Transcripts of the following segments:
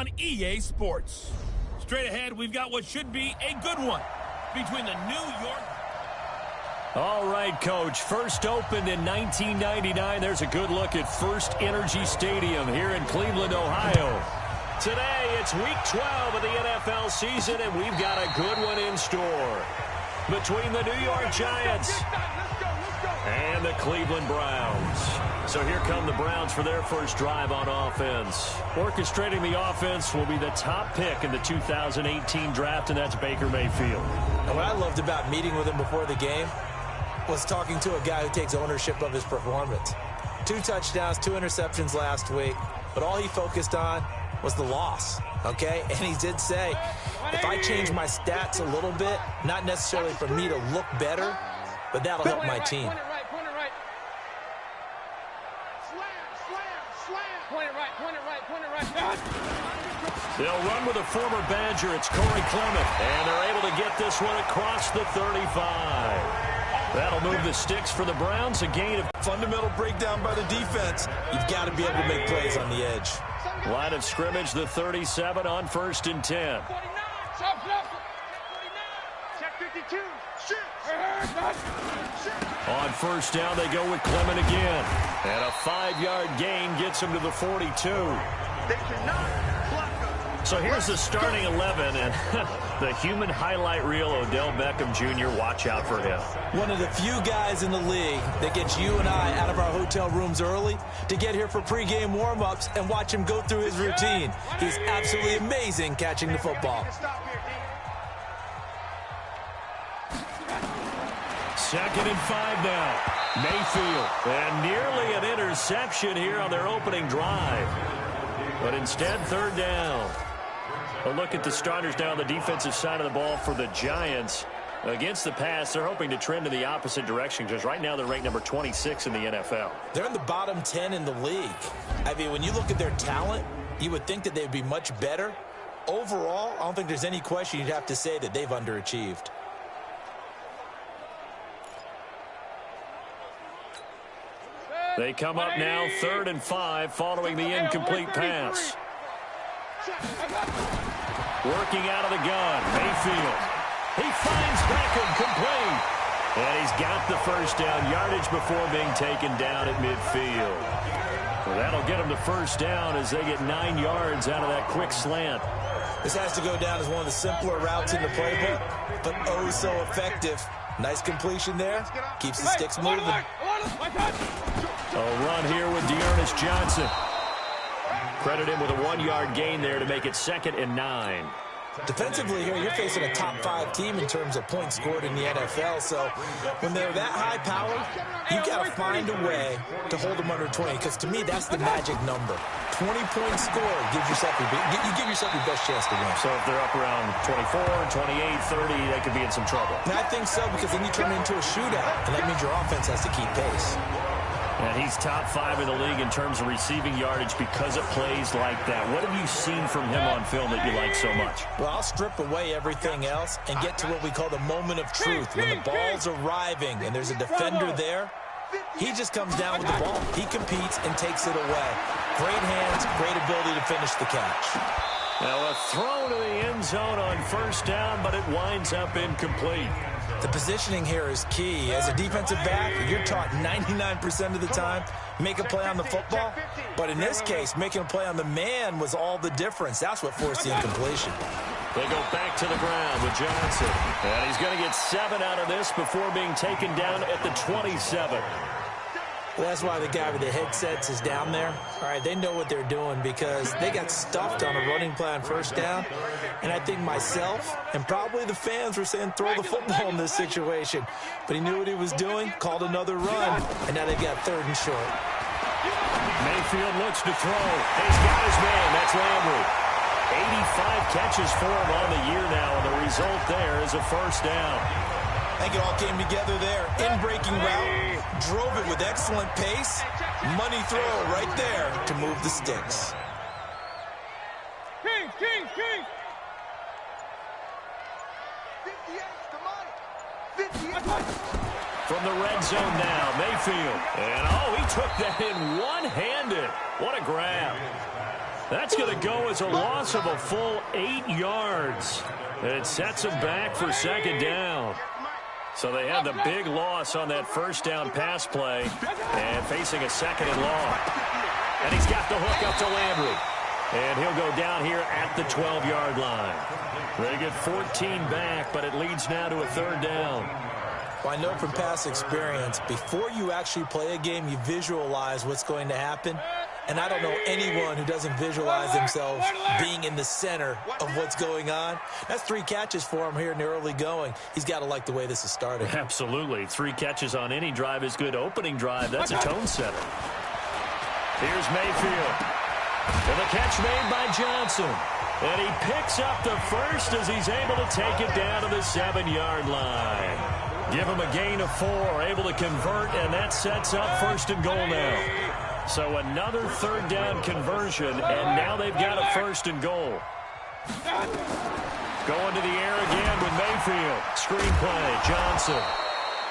on EA Sports. Straight ahead, we've got what should be a good one between the New York... All right, Coach. First opened in 1999. There's a good look at First Energy Stadium here in Cleveland, Ohio. Today, it's Week 12 of the NFL season, and we've got a good one in store. Between the New York Giants and the Cleveland Browns. So here come the Browns for their first drive on offense. Orchestrating the offense will be the top pick in the 2018 draft, and that's Baker Mayfield. And what I loved about meeting with him before the game was talking to a guy who takes ownership of his performance. 2 touchdowns, 2 interceptions last week, but all he focused on was the loss, okay? And he did say, if I change my stats a little bit, not necessarily for me to look better, but that'll help my team. They'll run with a former Badger. It's Corey Clement, and they're able to get this one across the 35. That'll move the sticks for the Browns. A gain of fundamental breakdown by the defense. You've got to be able to make plays on the edge. Line of scrimmage, the 37 on 1st and 10. On 1st down, they go with Clement again. And a 5-yard gain gets him to the 42. So here's the starting 11, and the human highlight reel, Odell Beckham Jr., watch out for him. One of the few guys in the league that gets you and I out of our hotel rooms early to get here for pregame warm-ups and watch him go through his routine. He's absolutely amazing catching the football. 2nd and 5 now. Mayfield, and nearly an interception here on their opening drive. But instead, 3rd down. A look at the starters now on the defensive side of the ball for the Giants. Against the pass, they're hoping to trend in the opposite direction because right now they're ranked number 26 in the NFL. They're in the bottom 10 in the league. I mean, when you look at their talent, you would think that they'd be much better. Overall, I don't think there's any question you'd have to say that they've underachieved. They come up now 3rd and 5 following the incomplete pass. Working out of the gun, Mayfield. He finds Beckham complete. And he's got the 1st down yardage before being taken down at midfield. Well, that'll get him the 1st down as they get 9 yards out of that quick slant. This has to go down as one of the simpler routes in the playbook, but oh so effective. Nice completion there. Keeps the sticks moving. A run here with Dearness Johnson. Credit him with a 1-yard gain there to make it 2nd and 9. Defensively here, you're facing a top 5 team in terms of points scored in the NFL. So when they're that high power, you got to find a way to hold them under 20. Because to me, that's the magic number. 20-point score gives yourself you give yourself your best chance to win. So if they're up around 24, 28, 30, they could be in some trouble. And I think so, because then you turn it into a shootout, and that means your offense has to keep pace. And he's top 5 in the league in terms of receiving yardage because of plays like that. What have you seen from him on film that you like so much? Well, I'll strip away everything else and get to what we call the moment of truth. When the ball's arriving and there's a defender there, he just comes down with the ball. He competes and takes it away. Great hands, great ability to finish the catch. Now a throw to the end zone on 1st down, but it winds up incomplete. The positioning here is key. As a defensive back, you're taught 99% of the time, make a play on the football. But in this case, making a play on the man was all the difference. That's what forced the incompletion. They go back to the ground with Johnson. And he's going to get 7 out of this before being taken down at the 27. Well, that's why the guy with the headsets is down there. All right, they know what they're doing because they got stuffed on a running play on 1st down. And I think myself and probably the fans were saying throw the football in this situation. But he knew what he was doing, called another run, and now they've got 3rd and short. Mayfield looks to throw. He's got his man. That's Landry. 85 catches for him on the year now, and the result there is a 1st down. I think it all came together there. In-breaking route, drove it with excellent pace. Money throw right there to move the sticks. King. From the red zone now, Mayfield. And, he took that in one-handed. What a grab. That's going to go as a loss of a full 8 yards. It sets them back for second down. So they had the big loss on that first down pass play and facing a second and long. And he's got the hook up to Landry. And he'll go down here at the 12-yard line. They get 14 back, but it leads now to a third down. Well, I know from past experience, before you actually play a game, you visualize what's going to happen. And I don't know anyone who doesn't visualize themselves being in the center of what's going on. That's 3 catches for him here in the early going. He's got to like the way this is starting. Absolutely. 3 catches on any drive is good. Opening drive, that's a tone setter. Here's Mayfield. And the catch made by Johnson. And he picks up the first as he's able to take it down to the 7-yard line. Give him a gain of 4, able to convert, and that sets up first and goal now. So another third down conversion, and now they've got a first and goal. Going to the air again with Mayfield. Screen play, Johnson.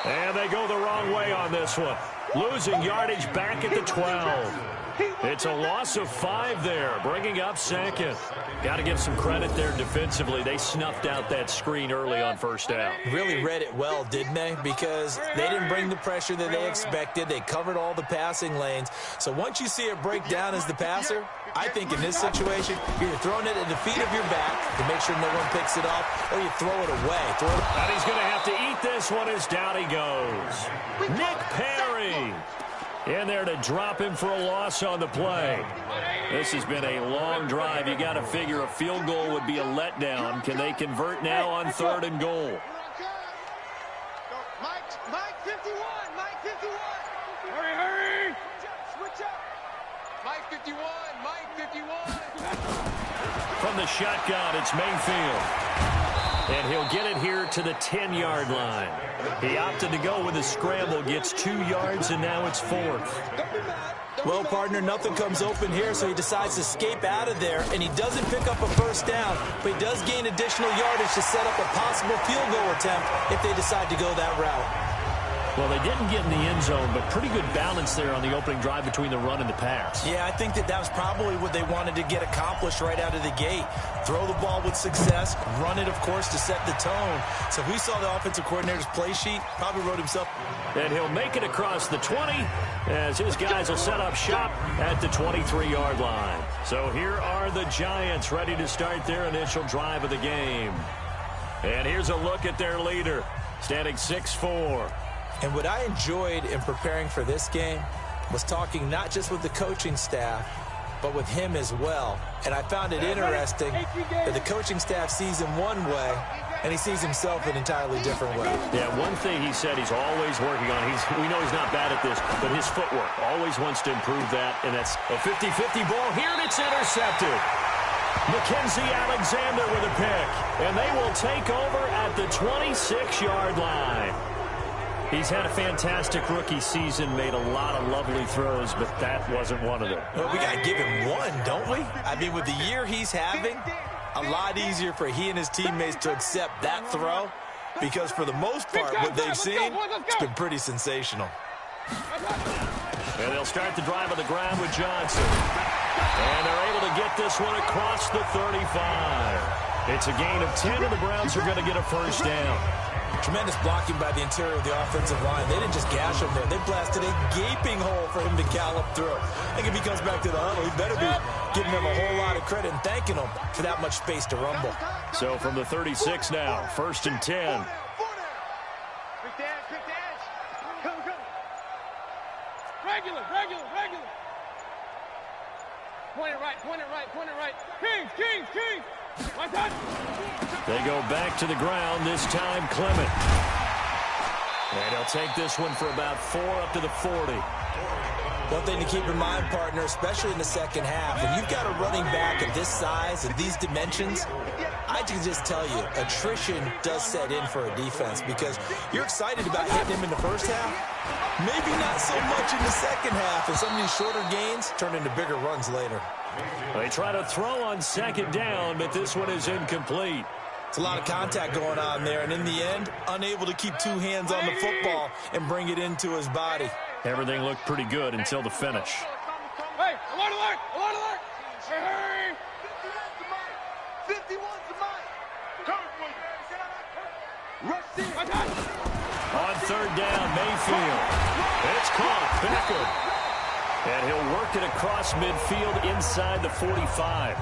And they go the wrong way on this one. Losing yardage back at the 12. It's a loss of 5 there, bringing up second. Got to give some credit there defensively. They snuffed out that screen early on first down. Really read it well, didn't they? Because they didn't bring the pressure that they expected. They covered all the passing lanes. So once you see it break down as the passer, I think in this situation, you're throwing it at the feet of your back to make sure no one picks it off, or you throw it away. And he's going to have to eat this one as down he goes. Nick Perry in there to drop him for a loss on the play. This has been a long drive. You got to figure a field goal would be a letdown. Can they convert now on third and goal? Mike 51. Mike 51. Hurry. Switch up. Mike 51. Mike 51. From the shotgun, it's Mayfield. And he'll get it here to the 10-yard line. He opted to go with a scramble, gets 2 yards, and now it's 4th. Well, partner, nothing comes open here, so he decides to escape out of there, and he doesn't pick up a first down, but he does gain additional yardage to set up a possible field goal attempt if they decide to go that route. Well, they didn't get in the end zone, but pretty good balance there on the opening drive between the run and the pass. Yeah, I think that was probably what they wanted to get accomplished right out of the gate. Throw the ball with success, run it, of course, to set the tone. So we saw the offensive coordinator's play sheet, probably wrote himself. And he'll make it across the 20 as his guys will set up shop at the 23-yard line. So here are the Giants ready to start their initial drive of the game. And here's a look at their leader, standing 6'4". And what I enjoyed in preparing for this game was talking not just with the coaching staff, but with him as well. And I found it interesting that the coaching staff sees him one way, and he sees himself an entirely different way. Yeah, one thing he said he's always working on, we know he's not bad at this, but his footwork, always wants to improve that, and that's a 50-50 ball here, and it's intercepted. Mackenzie Alexander with a pick, and they will take over at the 26-yard line. He's had a fantastic rookie season, made a lot of lovely throws, but that wasn't one of them. Well, we got to give him one, don't we? I mean, with the year he's having, a lot easier for he and his teammates to accept that throw, because for the most part, what they've seen, it's been pretty sensational. And they'll start the drive on the ground with Johnson. And they're able to get this one across the 35. It's a gain of 10, and the Browns are going to get a first down. Tremendous blocking by the interior of the offensive line. They didn't just gash him there. They blasted a gaping hole for him to gallop through. I think if he comes back to the huddle, he better be giving them a whole lot of credit and thanking them for that much space to rumble. So from the 36 now, 1st and 10. Quick dash. Come. Regular. Point it right. Kings. They go back to the ground, this time Clement. And he'll take this one for about 4 up to the 40. One thing to keep in mind, partner, especially in the second half, when you've got a running back of this size, of these dimensions, I can just tell you, attrition does set in for a defense because you're excited about hitting him in the first half, maybe not so much in the second half, and some of these shorter gains turn into bigger runs later. They try to throw on second down, but this one is incomplete. It's a lot of contact going on there, and in the end, unable to keep 2 hands on the football and bring it into his body. Everything looked pretty good until the finish. Hey, alert! Hey! On third down, Mayfield. It's caught. Beckham. And he'll work it across midfield inside the 45.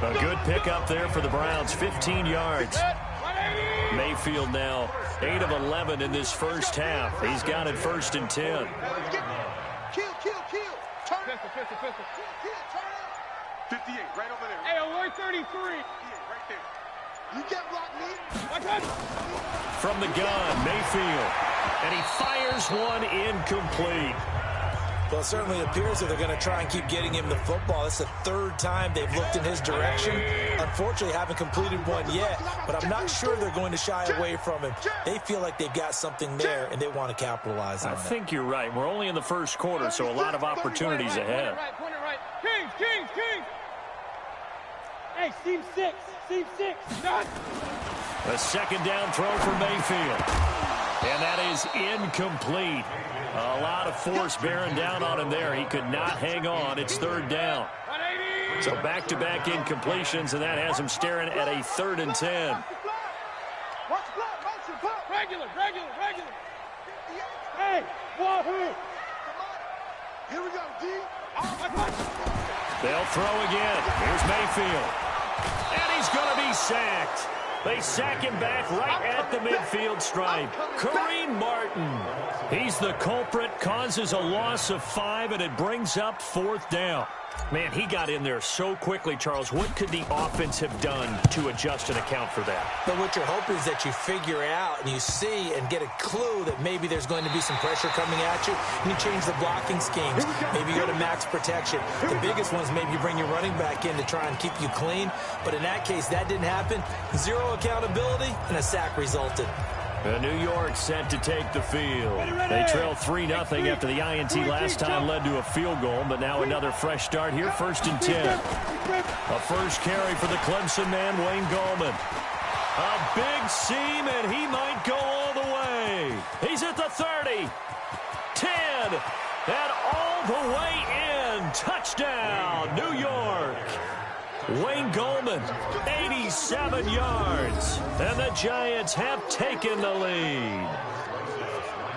A good pickup there for the Browns, 15 yards. Mayfield now 8 of 11 in this first half. He's got it 1st and 10. Kill. Turn. Pistol. 58, right over there. Hey, alert 33. 58, right there. You can't block me. From the gun, Mayfield. And he fires one incomplete. Well, it certainly appears that they're going to try and keep getting him the football. That's the 3rd time they've looked in his direction. Unfortunately, haven't completed one yet, but I'm not sure they're going to shy away from him. They feel like they've got something there, and they want to capitalize on it. I think you're right. We're only in the first quarter, so a lot of opportunities ahead. Kings. Hey, seam 6. Done. A 2nd down throw for Mayfield. And that is incomplete. A lot of force bearing down on him there. He could not hang on. It's 3rd down. So back-to-back incompletions, and that has him staring at a 3rd and 10. Regular. Hey, wahoo! Here we go, D. They'll throw again. Here's Mayfield. And he's going to be sacked. They sack him back right at the midfield stripe. Kareem Martin. He's the culprit, causes a loss of 5, and it brings up 4th down. Man, he got in there so quickly, Charles. What could the offense have done to adjust and account for that? But what you're hoping is that you figure out and you see and get a clue that maybe there's going to be some pressure coming at you, and you change the blocking schemes. Maybe you go to max protection. The biggest one is maybe you bring your running back in to try and keep you clean. But in that case, that didn't happen. 0 accountability, and a sack resulted. New York set to take the field. They trail 3-0 after the INT last time led to a field goal, but now another fresh start here, 1st and 10. A first carry for the Clemson man, Wayne Gallman. A big seam, and he might go all the way. He's at the 30, 10, and all the way in. Touchdown, New York. Wayne Gallman, 87 yards, and the Giants have taken the lead.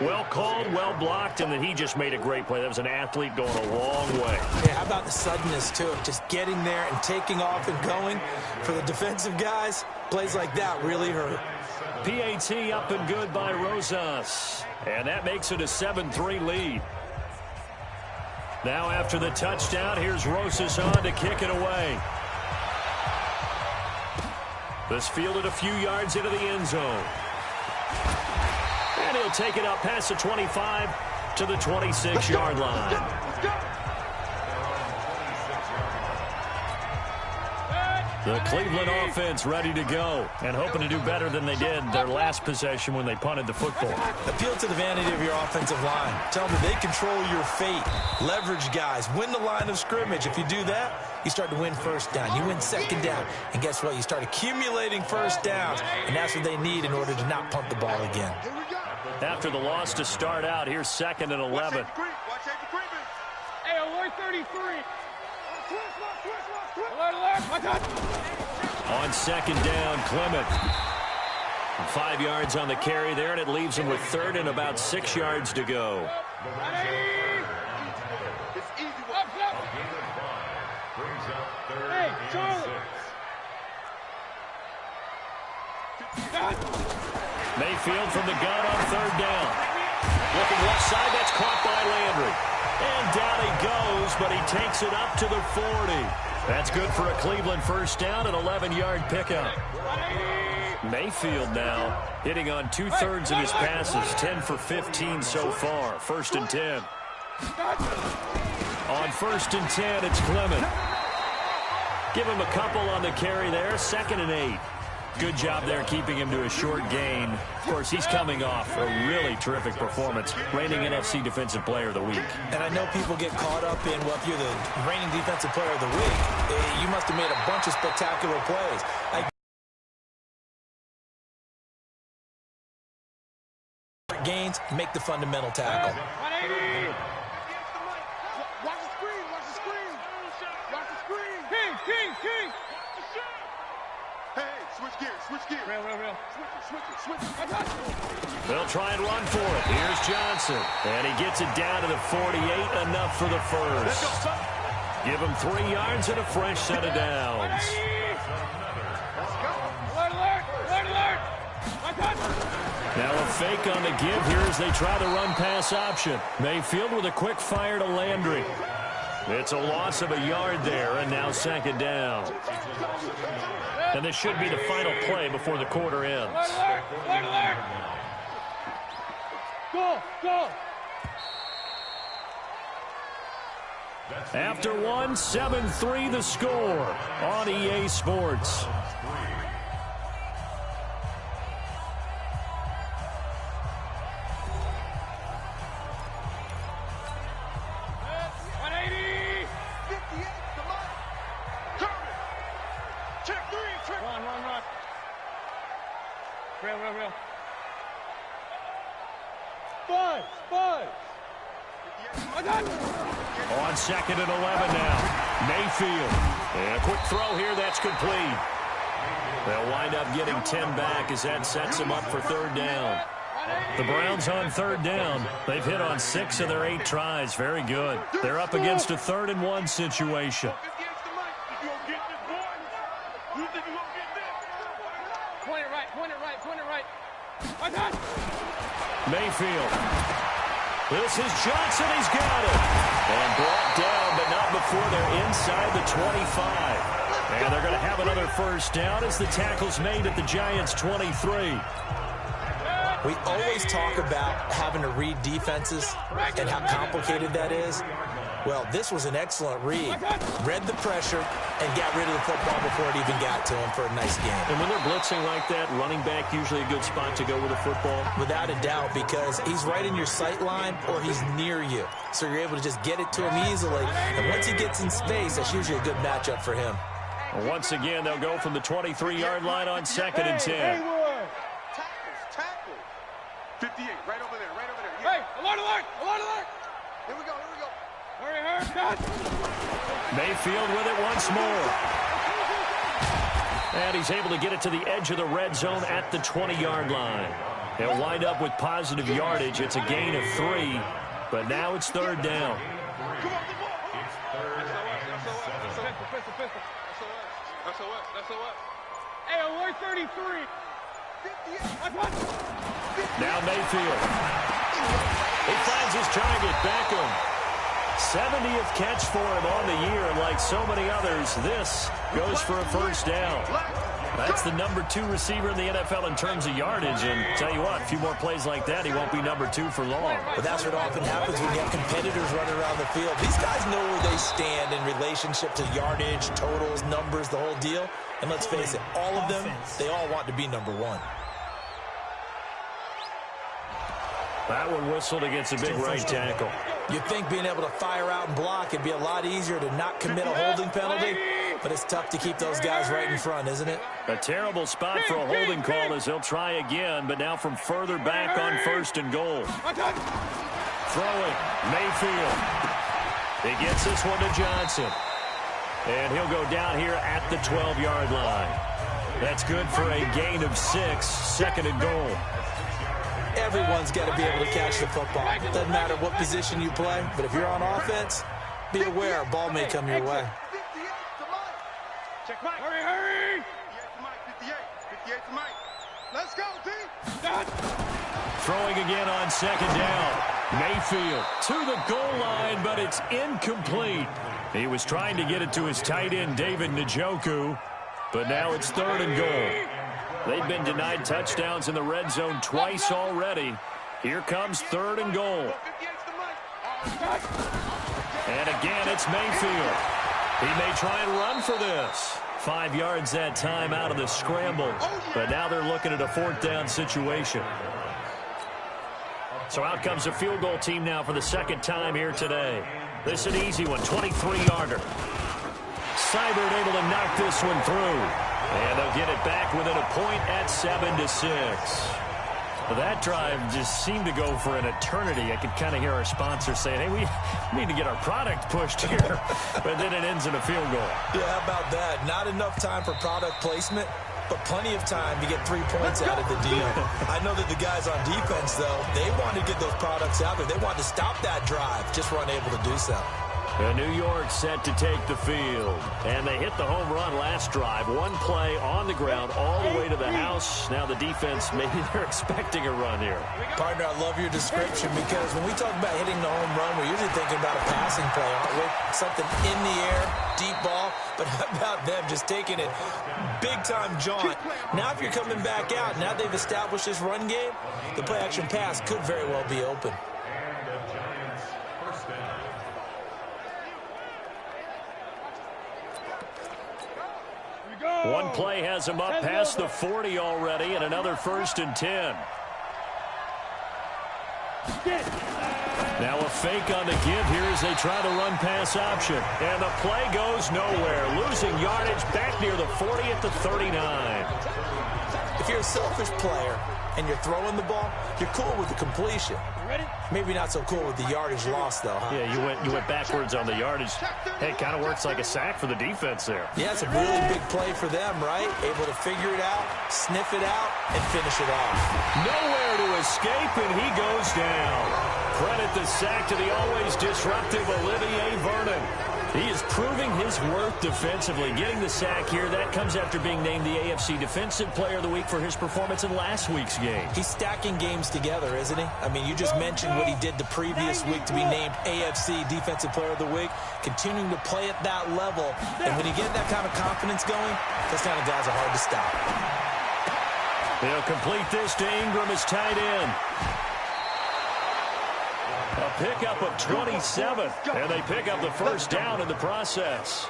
Well called, well blocked, and then he just made a great play. That was an athlete going a long way. Yeah, how about the suddenness, too? Just getting there and taking off and going. For the defensive guys, plays like that really hurt. PAT up and good by Rosas, and that makes it a 7-3 lead. Now after the touchdown, here's Rosas on to kick it away. This fielded a few yards into the end zone. And he'll take it up past the 25 to the 26-yard line. The Cleveland offense ready to go and hoping to do better than they did their last possession when they punted the football. Appeal to the vanity of your offensive line. Tell them they control your fate. Leverage guys. Win the line of scrimmage. If you do that, you start to win 1st down. You win 2nd down. And guess what? You start accumulating 1st downs. And that's what they need in order to not punt the ball again. After the loss to start out, here's 2nd and 11. Hey, alert 33. On 2nd down, Clement. 5 yards on the carry there, and it leaves him with 3rd and about 6 yards to go. Hey, Charlie. Mayfield from the gun on 3rd down. Looking left side, that's caught by Landry. And down he goes, but he takes it up to the 40. That's good for a Cleveland 1st down, an 11-yard pickup. Mayfield now hitting on 2/3 of his passes, 10 for 15 so far. 1st and 10. On 1st and 10, it's Clement. Give him a couple on the carry there, 2nd and 8. Good job there keeping him to a short gain. Of course, he's coming off a really terrific performance, reigning NFC Defensive Player of the Week. And I know people get caught up in, well, if you're the reigning Defensive Player of the Week, you must have made a bunch of spectacular plays. Gains, make the fundamental tackle. Watch the screen. King. Hey, switch Switch gears. Real. Switch it. They'll try and run for it. Here's Johnson. And he gets it down to the 48. Enough for the first. Give him 3 yards and a fresh set of downs. Alert. Now a fake on the give here as they try the run-pass option. Mayfield with a quick fire to Landry. It's a loss of a yard there, and now second down. And this should be the final play before the quarter ends. Alert. Go. After 1, 7-3 the score on EA Sports. Real. Five. On 2nd and 11 now. Mayfield. And a quick throw here. That's complete. They'll wind up getting 10 back as that sets them up for 3rd down. The Browns on 3rd down. They've hit on 6 of their 8 tries. Very good. They're up against a 3rd and 1 situation. Point it right. Mayfield. This is Johnson. He's got it. And brought down, but not before they're inside the 25. And they're going to have another first down as the tackle's made at the Giants' 23. We always talk about having to read defenses and how complicated that is. Well, this was an excellent read. Read the pressure and got rid of the football before it even got to him for a nice game. And when they're blitzing like that, running back usually a good spot to go with a football? Without a doubt, because he's right in your sight line or he's near you. So you're able to just get it to him easily. And once he gets in space, that's usually a good matchup for him. Well, once again, they'll go from the 23-yard line on 2nd and 10. Tackle. 58, right over there. Yeah. Hey, alert. Here we go. Hurry. Mayfield with it once more. And he's able to get it to the edge of the red zone at the 20-yard line. They'll wind up with positive yardage. It's a gain of 3, but now it's 3rd down. SOS. Hey, alert 33. Now Mayfield. He finds his target, Beckham. 70th catch for him on the year, and like so many others, this goes for a first down. That's the number 2 receiver in the NFL in terms of yardage, and tell you what, a few more plays like that, he won't be number 2 for long. But that's what often happens when you have competitors running around the field. These guys know where they stand in relationship to yardage, totals, numbers, the whole deal. And let's face it, all of them, they all want to be number 1. That one whistled against a big right tackle. You'd think being able to fire out and block it'd be a lot easier to not commit a holding penalty, but it's tough to keep those guys right in front, isn't it? A terrible spot for a holding call as he'll try again, but now from further back on 1st and goal. Throwing, Mayfield. He gets this one to Johnson. And he'll go down here at the 12-yard line. That's good for a gain of 6, 2nd and goal. Everyone's got to be able to catch the football. Doesn't matter what position you play, but if you're on offense, be aware a ball may come your way. Check Mike. Hurry. 58 to Mike. Let's go, D. Throwing again on 2nd down. Mayfield to the goal line, but it's incomplete. He was trying to get it to his tight end, David Njoku, but now it's 3rd and goal. They've been denied touchdowns in the red zone twice already. Here comes 3rd and goal. And again, it's Mayfield. He may try and run for this. 5 yards that time out of the scramble. But now they're looking at a 4th down situation. So out comes a field goal team now for the 2nd time here today. This is an easy one, 23-yarder. Seibert able to knock this one through. And they'll get it back within a point at 7-6. That drive just seemed to go for an eternity. I could kind of hear our sponsor saying, hey, we need to get our product pushed here. But then it ends in a field goal. Yeah, how about that? Not enough time for product placement. but plenty of time to get 3 points out of the deal. I know that the guys on defense, though, they wanted to get those products out there. They wanted to stop that drive, just weren't able to do so. And New York set to take the field. And they hit the home run last drive. One play on the ground all the way to the house. Now the defense, maybe they're expecting a run here. Partner, I love your description because when we talk about hitting the home run, we're usually thinking about a passing play, aren't we? Something in the air, deep ball. But how about them just taking it big-time jaunt? Now if you're coming back out, now they've established this run game, the play-action pass could very well be open. One play has him up past the 40 already, and another 1st and 10. Now a fake on the give here as they try the run-pass option. And the play goes nowhere. Losing yardage back near the 40 at the 39. If you're a selfish player and you're throwing the ball, you're cool with the completion. Maybe not so cool with the yardage loss, though, huh? Yeah, you went backwards on the yardage. Hey, it kind of works like a sack for the defense there. Yeah, it's a really big play for them, right? Able to figure it out, sniff it out, and finish it off. Nowhere to escape, and he goes down. Credit the sack to the always disruptive Olivier Vernon. He is proving his worth defensively. Getting the sack here, that comes after being named the AFC Defensive Player of the Week for his performance in last week's game. He's stacking games together, isn't he? I mean, you just mentioned what he did the previous week to be named AFC Defensive Player of the Week, continuing to play at that level. And when you get that kind of confidence going, those kind of guys are hard to stop. They'll complete this to Ingram as tight end. A pickup of 27, and they pick up the 1st down in the process.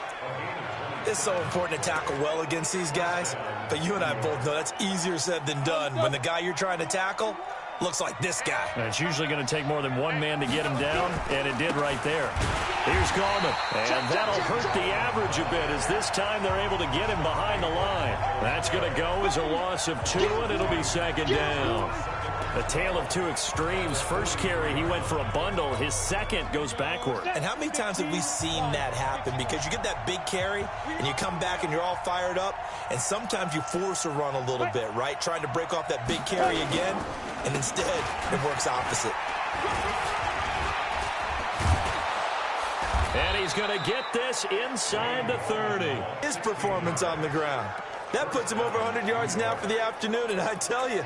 It's so important to tackle well against these guys, but you and I both know that's easier said than done when the guy you're trying to tackle looks like this guy. And it's usually going to take more than one man to get him down, and it did right there. Here's Gallman, and that'll hurt the average a bit as this time they're able to get him behind the line. That's going to go as a loss of 2, and it'll be 2nd down. A tale of two extremes. First carry, he went for a bundle. His second goes backward. And how many times have we seen that happen? Because you get that big carry, and you come back and you're all fired up, and sometimes you force a run a little bit, right? Trying to break off that big carry again, and instead it works opposite. And he's going to get this inside the 30. His performance on the ground. That puts him over 100 yards now for the afternoon, and I tell you,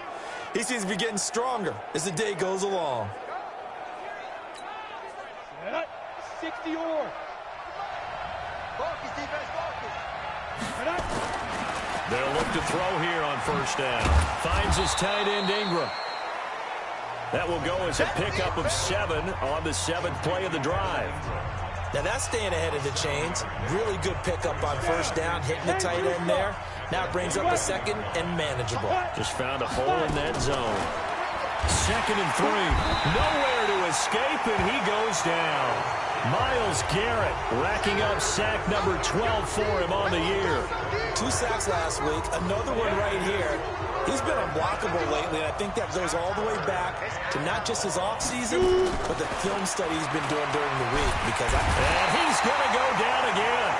he seems to be getting stronger as the day goes along. 60 or. They'll look to throw here on 1st down. Finds his tight end Ingram. That will go as a pickup of 7 on the 7th play of the drive. Now that's staying ahead of the chains. Really good pickup on 1st down, hitting the tight end there. Now it brings up a 2nd and manageable. Just found a hole in that zone. 2nd and 3. Nowhere to escape, and he goes down. Myles Garrett racking up sack number 12 for him on the year. 2 sacks last week, another one right here. He's been unblockable lately, and I think that goes all the way back to not just his offseason, but the film study he's been doing during the week. And he's going to go down again.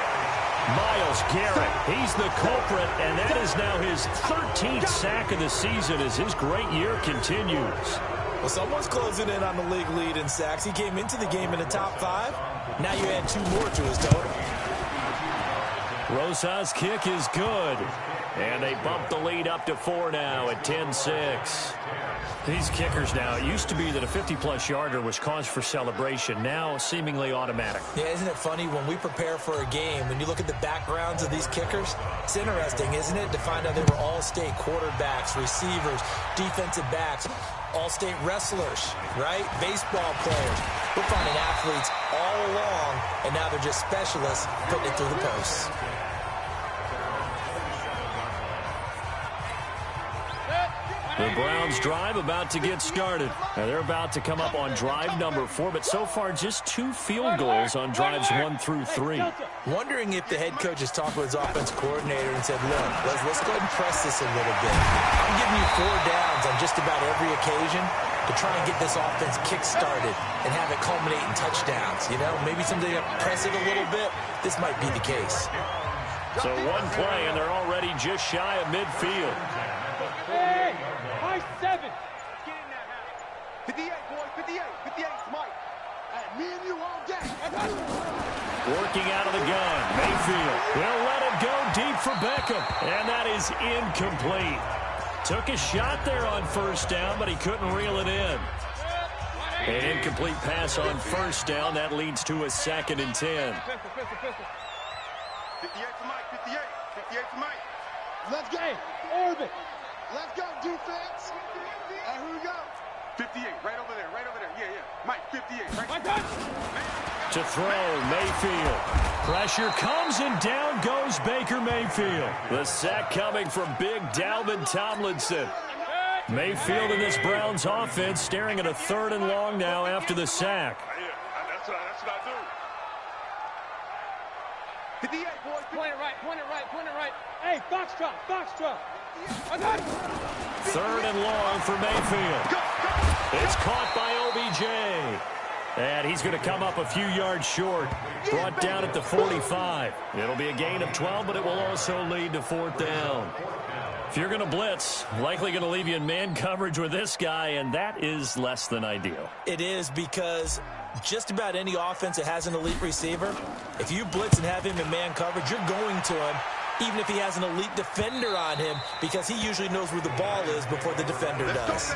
Myles Garrett, he's the culprit, and that is now his 13th sack of the season as his great year continues. Well, someone's closing in on the league lead in sacks. He came into the game in the top 5. Now you add 2 more to his total. Rosas' kick is good. And they bump the lead up to 4 now at 10-6. These kickers now, it used to be that a 50-plus yarder was cause for celebration. Now seemingly automatic. Yeah, isn't it funny when we prepare for a game, when you look at the backgrounds of these kickers, it's interesting, isn't it, to find out they were all-state quarterbacks, receivers, defensive backs, all-state wrestlers, right? Baseball players. We're finding athletes all along, and now they're just specialists putting it through the posts. The Browns drive about to get started. Now they're about to come up on drive number 4, but so far just 2 field goals on drives 1 through 3. Wondering if the head coach has talked with his offensive coordinator and said, look, let's go ahead and press this a little bit. I'm giving you 4 downs on just about every occasion to try and get this offense kick-started and have it culminate in touchdowns. You know, maybe someday you press it a little bit. This might be the case. So one play, and they're already just shy of midfield. Hey, high 7. Get in that house. 58, boy, 58. 58, Mike. Hey, me and you all day. Working out of the gun. Mayfield will let it go deep for Beckham. And that is incomplete. Took a shot there on first down, but he couldn't reel it in. An incomplete pass on first down. That leads to a 2nd and 10. 58 for Mike, 58. 58 for Mike. Let's go. Orbit. Let's go, defense. Hey, who we go? 58, right over there, right over there. Yeah, yeah. Mike, 58, right. My God. To throw, Mayfield. Pressure comes, and down goes Baker Mayfield. The sack coming from big Dalvin Tomlinson. Mayfield in this Browns offense staring at a 3rd and long now after the sack. Yeah, that's what I do. 58, boy. Point it right, point it right, point it right. Hey, Foxtrot, Foxtrot. I got it. 3rd and long for Mayfield. It's caught by OBJ. And he's going to come up a few yards short. Brought down at the 45. It'll be a gain of 12, but it will also lead to 4th down. If you're going to blitz, likely going to leave you in man coverage with this guy, and that is less than ideal. It is, because just about any offense that has an elite receiver, if you blitz and have him in man coverage, you're going to him, even if he has an elite defender on him, because he usually knows where the ball is before the defender does.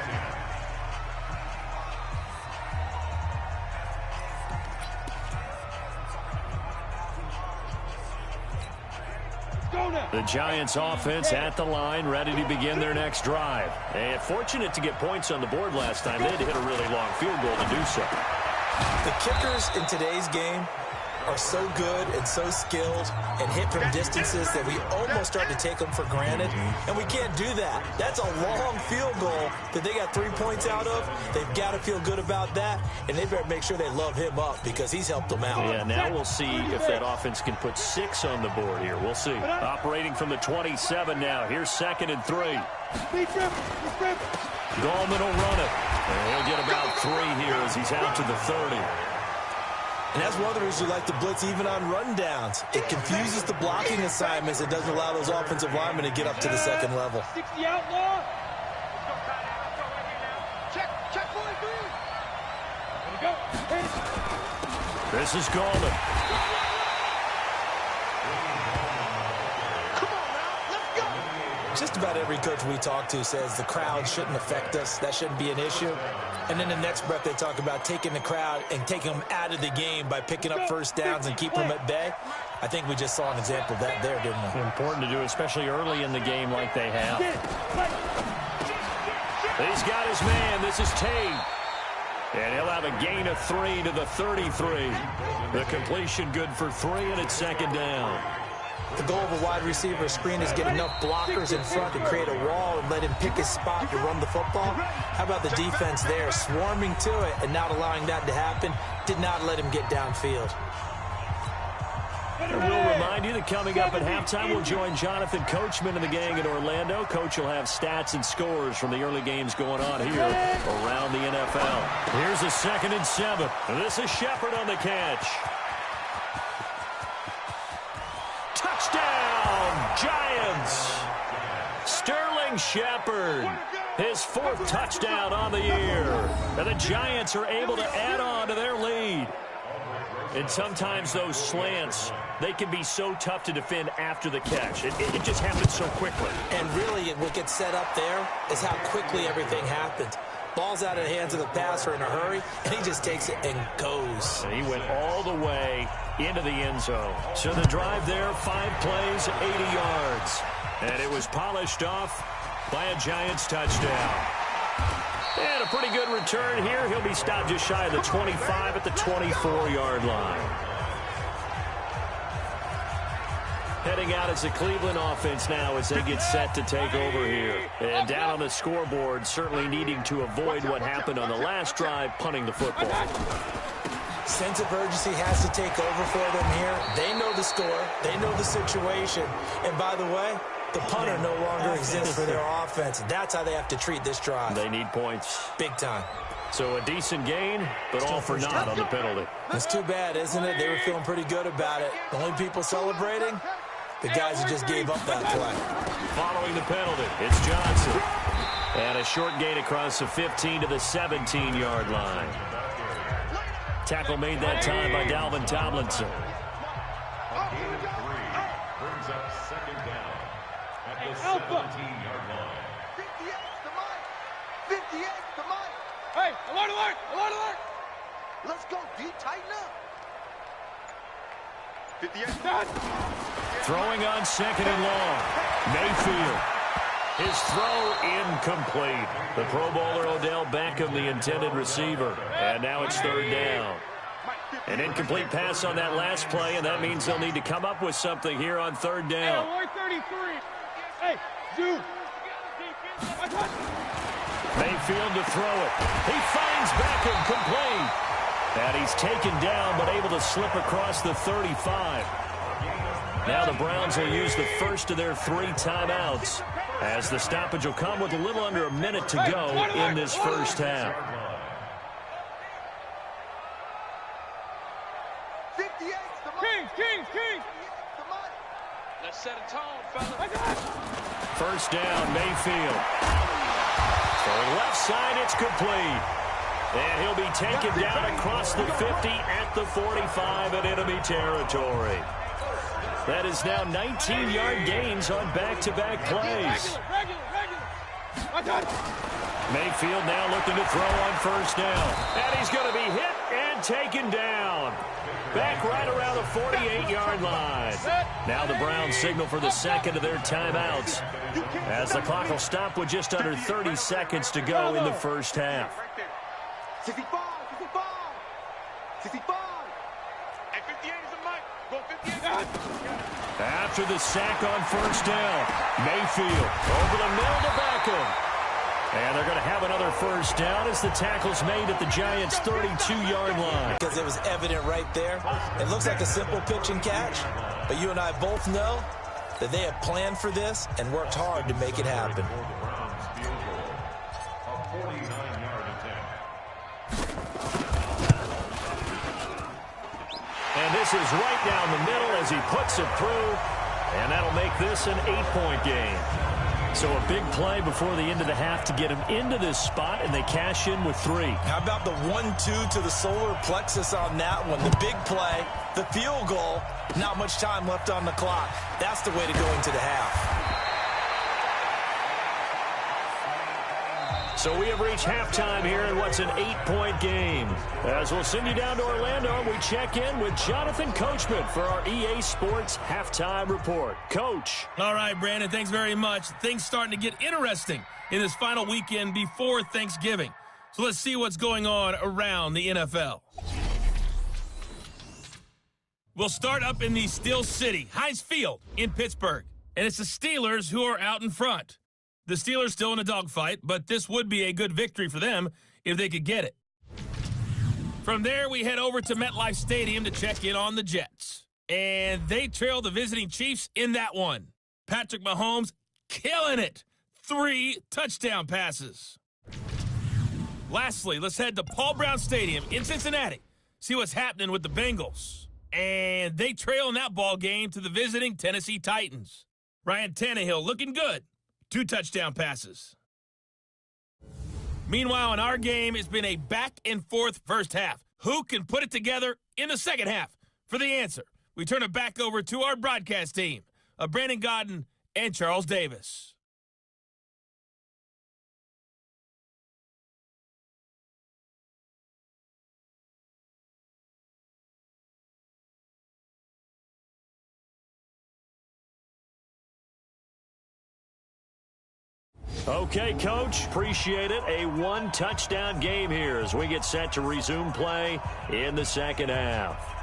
The Giants offense at the line, ready to begin their next drive. And fortunate to get points on the board last time. They had to hit a really long field goal to do so. The kickers in today's game are so good and so skilled and hit from distances that we almost start to take them for granted, and we can't do that. That's a long field goal that they got 3 points out of. They've got to feel good about that, and they better make sure they love him up because he's helped them out. Yeah, now we'll see if that offense can put 6 on the board here. We'll see. Operating from the 27 now. Here's 2nd and 3. Gallman will run it. And he'll get about 3 here as he's out to the 30. And that's one of the reasons we like to blitz even on rundowns. It confuses the blocking assignments. It doesn't allow those offensive linemen to get up to the 2nd level. 60 outlaw. Check 43. There we go. This is Gallman. Come on now, let's go. Just about every coach we talk to says the crowd shouldn't affect us. That shouldn't be an issue. And then the next breath they talk about taking the crowd and taking them out of the game by picking up first downs and keeping them at bay. I think we just saw an example of that there, didn't we? Important to do, especially early in the game like they have. He's got his man. This is Tate. And he'll have a gain of 3 to the 33. The completion good for 3, and it's 2nd down. The goal of a wide receiver screen is get enough blockers in front to create a wall and let him pick his spot to run the football. How about the defense there, swarming to it and not allowing that to happen? Did not let him get downfield. And we'll remind you that coming up at halftime, we'll join Jonathan Coachman and the gang in Orlando. Coach will have stats and scores from the early games going on here around the NFL. Here's a 2nd and 7. This is Shepard on the catch. Touchdown, Giants! Sterling Shepard, his 4th touchdown on the year. And the Giants are able to add on to their lead. And sometimes those slants, they can be so tough to defend after the catch. It just happens so quickly. And really, what gets set up there is how quickly everything happens. Ball's out of the hands of the passer in a hurry, and he just takes it and goes. And he went all the way into the end zone. So the drive there, 5 plays, 80 yards. And it was polished off by a Giants touchdown. And a pretty good return here. He'll be stopped just shy of the 25 at the 24-yard line. Heading out as the Cleveland offense now as they get set to take over here. And down on the scoreboard, certainly needing to avoid what happened on the last drive, punting the football. Sense of urgency has to take over for them here. They know the score. They know the situation. And by the way, the punter no longer exists for their offense. That's how they have to treat this drive. They need points. Big time. So a decent gain, but all for naught on the penalty. It's too bad, isn't it? They were feeling pretty good about it. The only people celebrating, The guys who just gave up that play. Following the penalty, it's Johnson. And a short gain across the 15 to the 17-yard line. Tackle made that time by Dalvin Tomlinson. Brings up second down at the 17-yard line. 58's the mic. 58's the mic. Hey, alert, alert, alert, alert. Let's go, D. Tighten up. 58. Throwing on second and long. Mayfield. His throw incomplete. The Pro Bowler Odell Beckham, the intended receiver. And now it's third down. An incomplete pass on that last play, and that means they'll need to come up with something here on third down. Hey, 33. Hey, dude. Mayfield to throw it. He finds Beckham complete. And he's taken down, but able to slip across the 35. Now the Browns will use the first of their 3 timeouts, as the stoppage will come with a little under a minute to go in this first half. 58's the mic. Kings. Let's set a tone, fella. First down, Mayfield. For left side, it's complete. And he'll be taken down across the 50 at the 45 in enemy territory. That is now 19-yard gains on back-to-back plays. Mayfield now looking to throw on first down. And he's going to be hit and taken down. Back right around the 48-yard line. Now the Browns signal for the second of their timeouts, as the clock will stop with just under 30 seconds to go in the first half. 65. 65. Hey, 58 is the mic. Go 58. After the sack on first down, Mayfield over the middle to Beckham. And they're going to have another first down as the tackle's made at the Giants' 32-yard line. Because it was evident right there. It looks like a simple pitch and catch, but you and I both know that they have planned for this and worked hard to make it happen. And this is right down the middle as he puts it through, and that'll make this an 8-point game. So a big play before the end of the half to get him into this spot, and they cash in with 3. How about the 1-2 to the solar plexus on that one? The big play, the field goal, not much time left on the clock. That's the way to go into the half. So we have reached halftime here in what's an 8-point game. As we'll send you down to Orlando, we check in with Jonathan Coachman for our EA Sports Halftime Report. Coach. All right, Brandon, thanks very much. Things starting to get interesting in this final weekend before Thanksgiving. So let's see what's going on around the NFL. We'll start up in the Steel City, Heinz Field in Pittsburgh. And it's the Steelers who are out in front. The Steelers still in a dogfight, but this would be a good victory for them if they could get it. From there, we head over to MetLife Stadium to check in on the Jets. And they trail the visiting Chiefs in that one. Patrick Mahomes killing it. 3 touchdown passes. Lastly, let's head to Paul Brown Stadium in Cincinnati. See what's happening with the Bengals. And they trail in that ball game to the visiting Tennessee Titans. Ryan Tannehill looking good. 2 touchdown passes. Meanwhile, in our game, it's been a back-and-forth first half. Who can put it together in the second half? For the answer, we turn it back over to our broadcast team of Brandon Godden and Charles Davis. Okay, Coach, appreciate it. A 1-touchdown game here as we get set to resume play in the second half.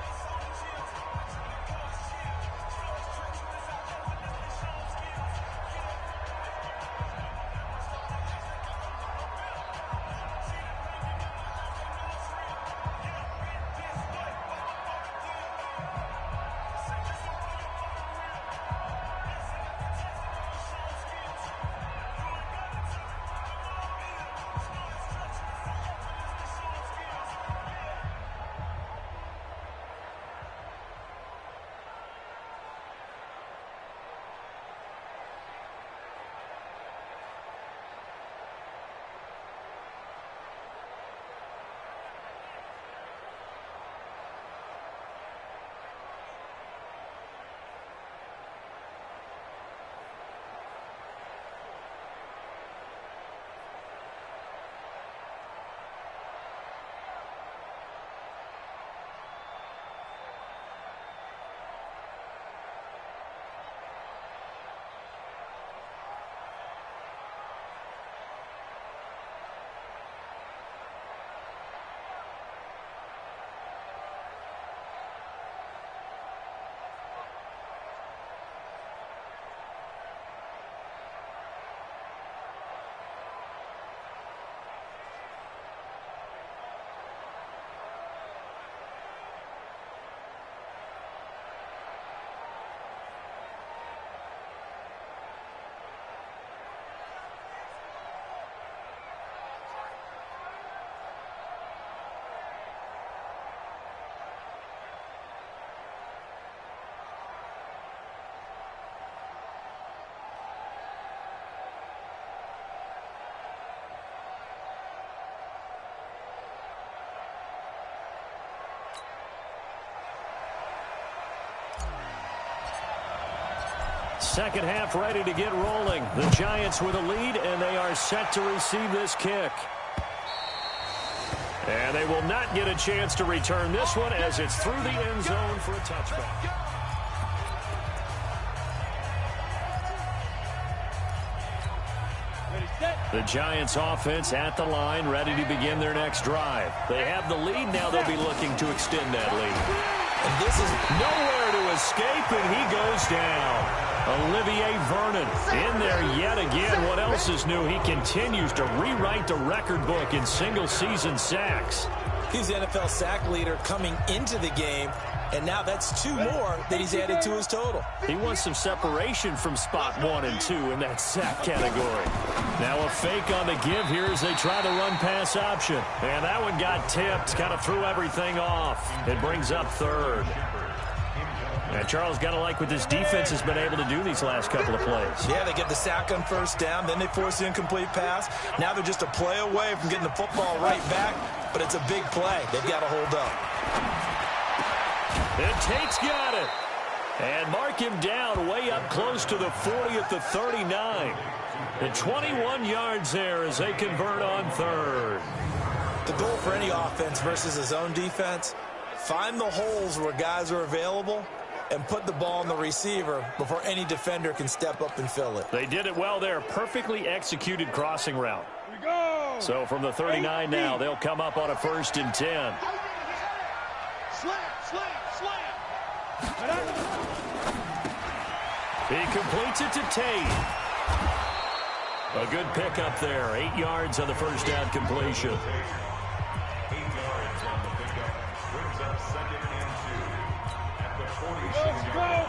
second half ready to get rolling. The Giants with a lead, and they are set to receive this kick. And they will not get a chance to return this one as it's through the end zone for a touchback. The Giants offense at the line, ready to begin their next drive. They have the lead. Now they'll be looking to extend that lead. And this is Nowhere to escape, and he goes down. Olivier Vernon in there yet again. What else is new? He continues to rewrite the record book in single-season sacks. He's the NFL sack leader coming into the game, and now that's 2 more that he's added to his total. He wants some separation from spot 1 and 2 in that sack category. Now a fake on the give here as they try the run-pass option. And that one got tipped, kind of threw everything off. It brings up third. And Charles, got to like what this defense has been able to do these last couple of plays. Yeah, they get the sack on first down, then they force the incomplete pass. Now they're just a play away from getting the football right back, but it's a big play. They've got to hold up. And Tate's got it. And mark him down way up close to the 40 at the 39. And 21 yards there as they convert on third. The goal for any offense versus his own defense, find the holes where guys are available and put the ball on the receiver before any defender can step up and fill it. They did it well there. Perfectly executed crossing route. So from the 39 now, they'll come up on a 1st and 10. He completes it to Tate. A good pickup there. 8 yards on the first down completion. 8 yards on the pickup. Brings up 2nd and 2. At the 46-yard line.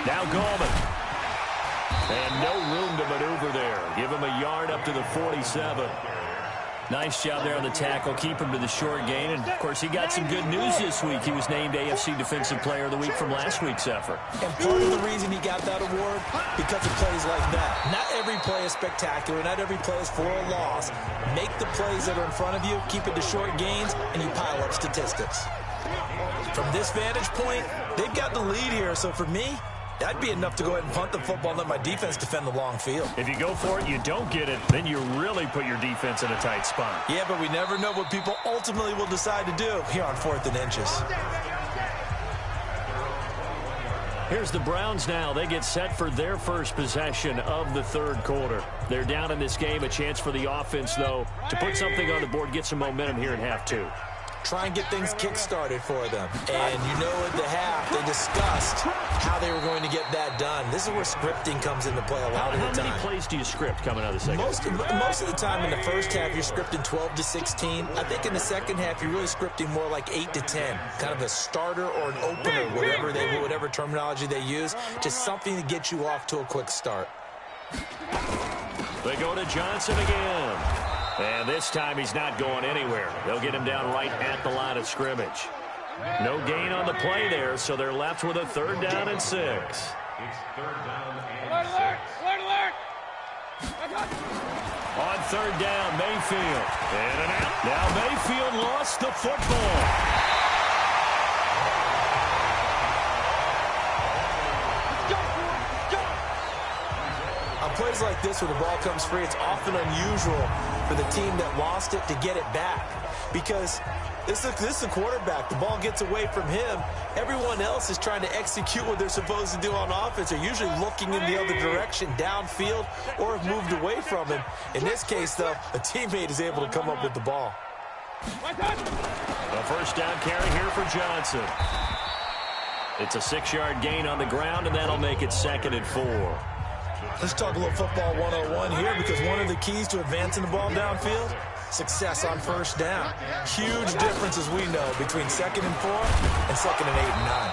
Now Gallman. And no room to maneuver there. Give him a yard up to the 47. Nice job there on the tackle. Keep him to the short gain. And, of course, he got some good news this week. He was named AFC Defensive Player of the Week from last week's effort. And part of the reason he got that award, because of plays like that. Not every play is spectacular. Not every play is for a loss. Make the plays that are in front of you, keep it to short gains, and you pile up statistics. From this vantage point, they've got the lead here. So for me, that'd be enough to go ahead and punt the football and let my defense defend the long field. If you go for it, you don't get it, then you really put your defense in a tight spot. Yeah, but we never know what people ultimately will decide to do here on 4th and inches. Here's the Browns now. They get set for their first possession of the third quarter. They're down in this game. A chance for the offense, though, to put something on the board, get some momentum here in half 2. Try and get things kick-started for them. And you know at the half, they discussed how they were going to get that done. This is where scripting comes into play a lot of the time. How many plays do you script coming out of the second? Most of the time in the first half, you're scripting 12 to 16. I think in the second half, you're really scripting more like 8 to 10. Kind of a starter or an opener, whatever terminology they use. Just something to get you off to a quick start. They go to Johnson again. And this time he's not going anywhere. They'll get him down right at the line of scrimmage. No gain on the play there, so they're left with a 3rd down and 6. It's 3rd down and 6. On 3rd down, Mayfield. In and out. Now Mayfield lost the football. Plays like this where the ball comes free, it's often unusual for the team that lost it to get it back, because this is a quarterback. The ball gets away from him. Everyone else is trying to execute what they're supposed to do on offense. They're usually looking in the other direction, downfield, or have moved away from him. In this case, though, a teammate is able to come up with the ball. A first down carry here for Johnson. It's a 6-yard gain on the ground, and that'll make it 2nd and 4. Let's talk a little football 101 here, because one of the keys to advancing the ball downfield, success on first down. Huge difference, as we know, between 2nd and 4 and 2nd and 8 and 9.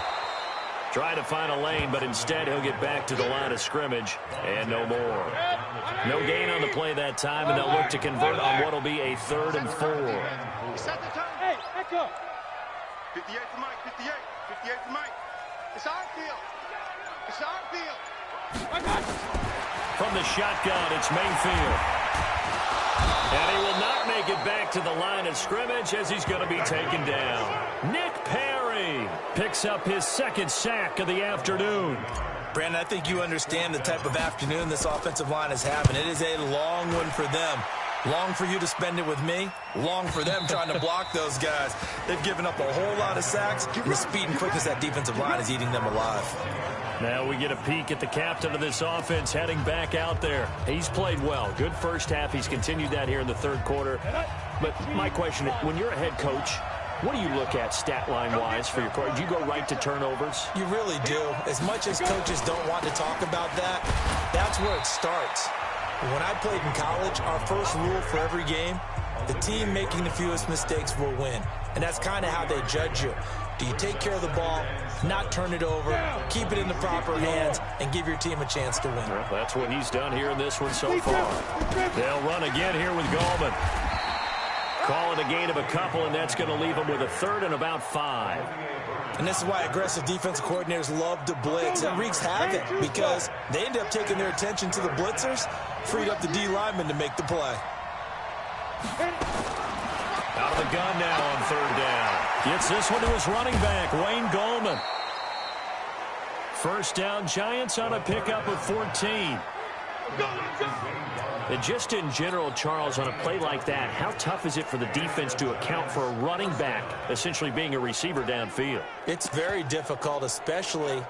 Trying to find a lane, but instead he'll get back to the line of scrimmage, and no more. No gain on the play that time, and they'll look to convert on what will be a 3rd and 4. Hey, echo. 58 to Mike, 58. 58 to Mike. It's our field. It's our field. From the shotgun, it's Mayfield. And he will not make it back to the line of scrimmage as he's going to be taken down. Nick Perry. Picks up his second sack of the afternoon. Brandon, I think you understand the type of afternoon this offensive line is having. It is a long one for them. Long for you to spend it with me. Long for them trying to block those guys. They've given up a whole lot of sacks. And the speed and quickness of that defensive line is eating them alive. Now we get a peek at the captain of this offense heading back out there. He's played well. Good first half. He's continued that here in the third quarter. But my question, when you're a head coach, what do you look at stat line-wise for your coach? Do you go right to turnovers? You really do. As much as coaches don't want to talk about that, that's where it starts. When I played in college, our first rule for every game, the team making the fewest mistakes will win. And that's kind of how they judge you. Do you take care of the ball, not turn it over, keep it in the proper hands, and give your team a chance to win? Well, that's what he's done here in this one so far. They'll run again here with Gallman. Call it a gain of a couple, and that's going to leave them with a third and about 5. And this is why aggressive defensive coordinators love to blitz. It wreaks havoc because they end up taking their attention to the blitzers, freed up the D lineman to make the play. Out of the gun now on third down. Gets this one to his running back, Wayne Gallman. First down, Giants on a pickup of 14. And just in general, Charles, on a play like that, how tough is it for the defense to account for a running back essentially being a receiver downfield? It's very difficult, especially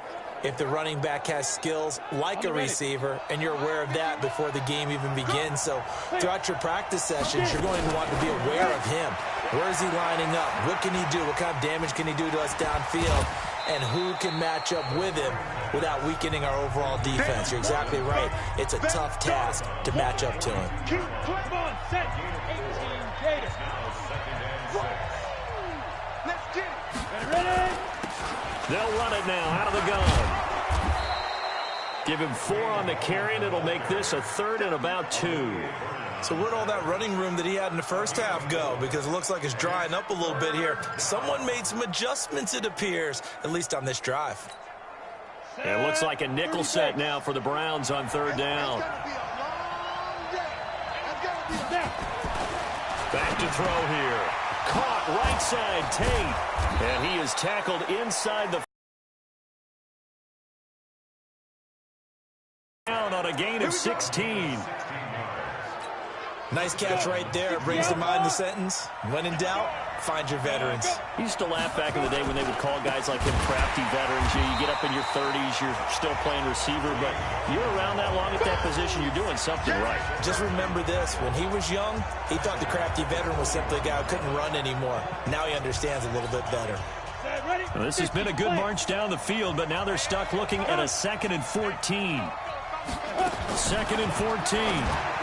if the running back has skills like a receiver, and you're aware of that before the game even begins. So throughout your practice sessions, you're going to want to be aware of him. Where is he lining up? What can he do? What kind of damage can he do to us downfield? And who can match up with him without weakening our overall defense? You're exactly right. It's a tough task to match up to him. Come on, set. 18 Gators. Let's get it. Ready? They'll run it now out of the gun. Give him 4 on the carry, and it'll make this a third and about 2. So where'd all that running room that he had in the first half go? Because it looks like it's drying up a little bit here. Someone made some adjustments, it appears, at least on this drive. And it looks like a nickel set now for the Browns on third down. Back to throw here. Caught right side, Tate. And he is tackled inside the down on a gain of 16. Nice catch right there. Brings to mind the sentence, when in doubt, find your veterans. I used to laugh back in the day when they would call guys like him crafty veterans. You get up in your 30s, you're still playing receiver, but you're around that long at that position, you're doing something right. Just remember this. When he was young, he thought the crafty veteran was simply a guy who couldn't run anymore. Now he understands a little bit better. Well, this has been a good march down the field, but now they're stuck looking at a 2nd and 14. 2nd and 14.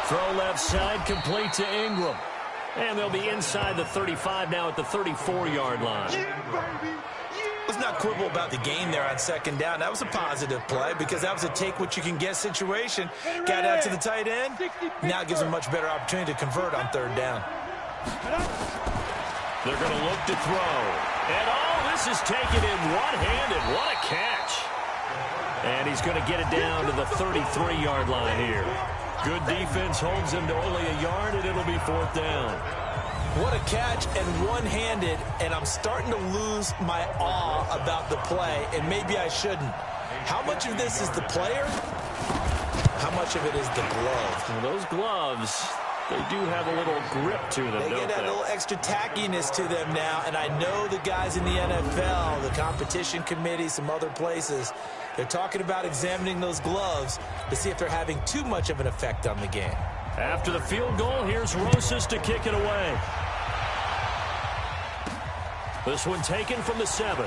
Throw left side, complete to Ingram. And they'll be inside the 35 now at the 34-yard line. Let's not quibble about the gain there on second down. That was a positive play because that was a take-what-you-can-get situation. Got out to the tight end. Now it gives them a much better opportunity to convert on third down. They're going to look to throw. And, this is taken in one-handed. What a catch. And he's going to get it down to the 33-yard line here. Good defense holds him to only a yard, and it'll be 4th down. What a catch and one-handed, and I'm starting to lose my awe about the play, and maybe I shouldn't. How much of this is the player? How much of it is the glove? Well, those gloves, they do have a little grip to them, They get that little extra tackiness to them now, and I know the guys in the NFL, the competition committee, some other places, they're talking about examining those gloves to see if they're having too much of an effect on the game. After the field goal, here's Rosas to kick it away. This one taken from the 7.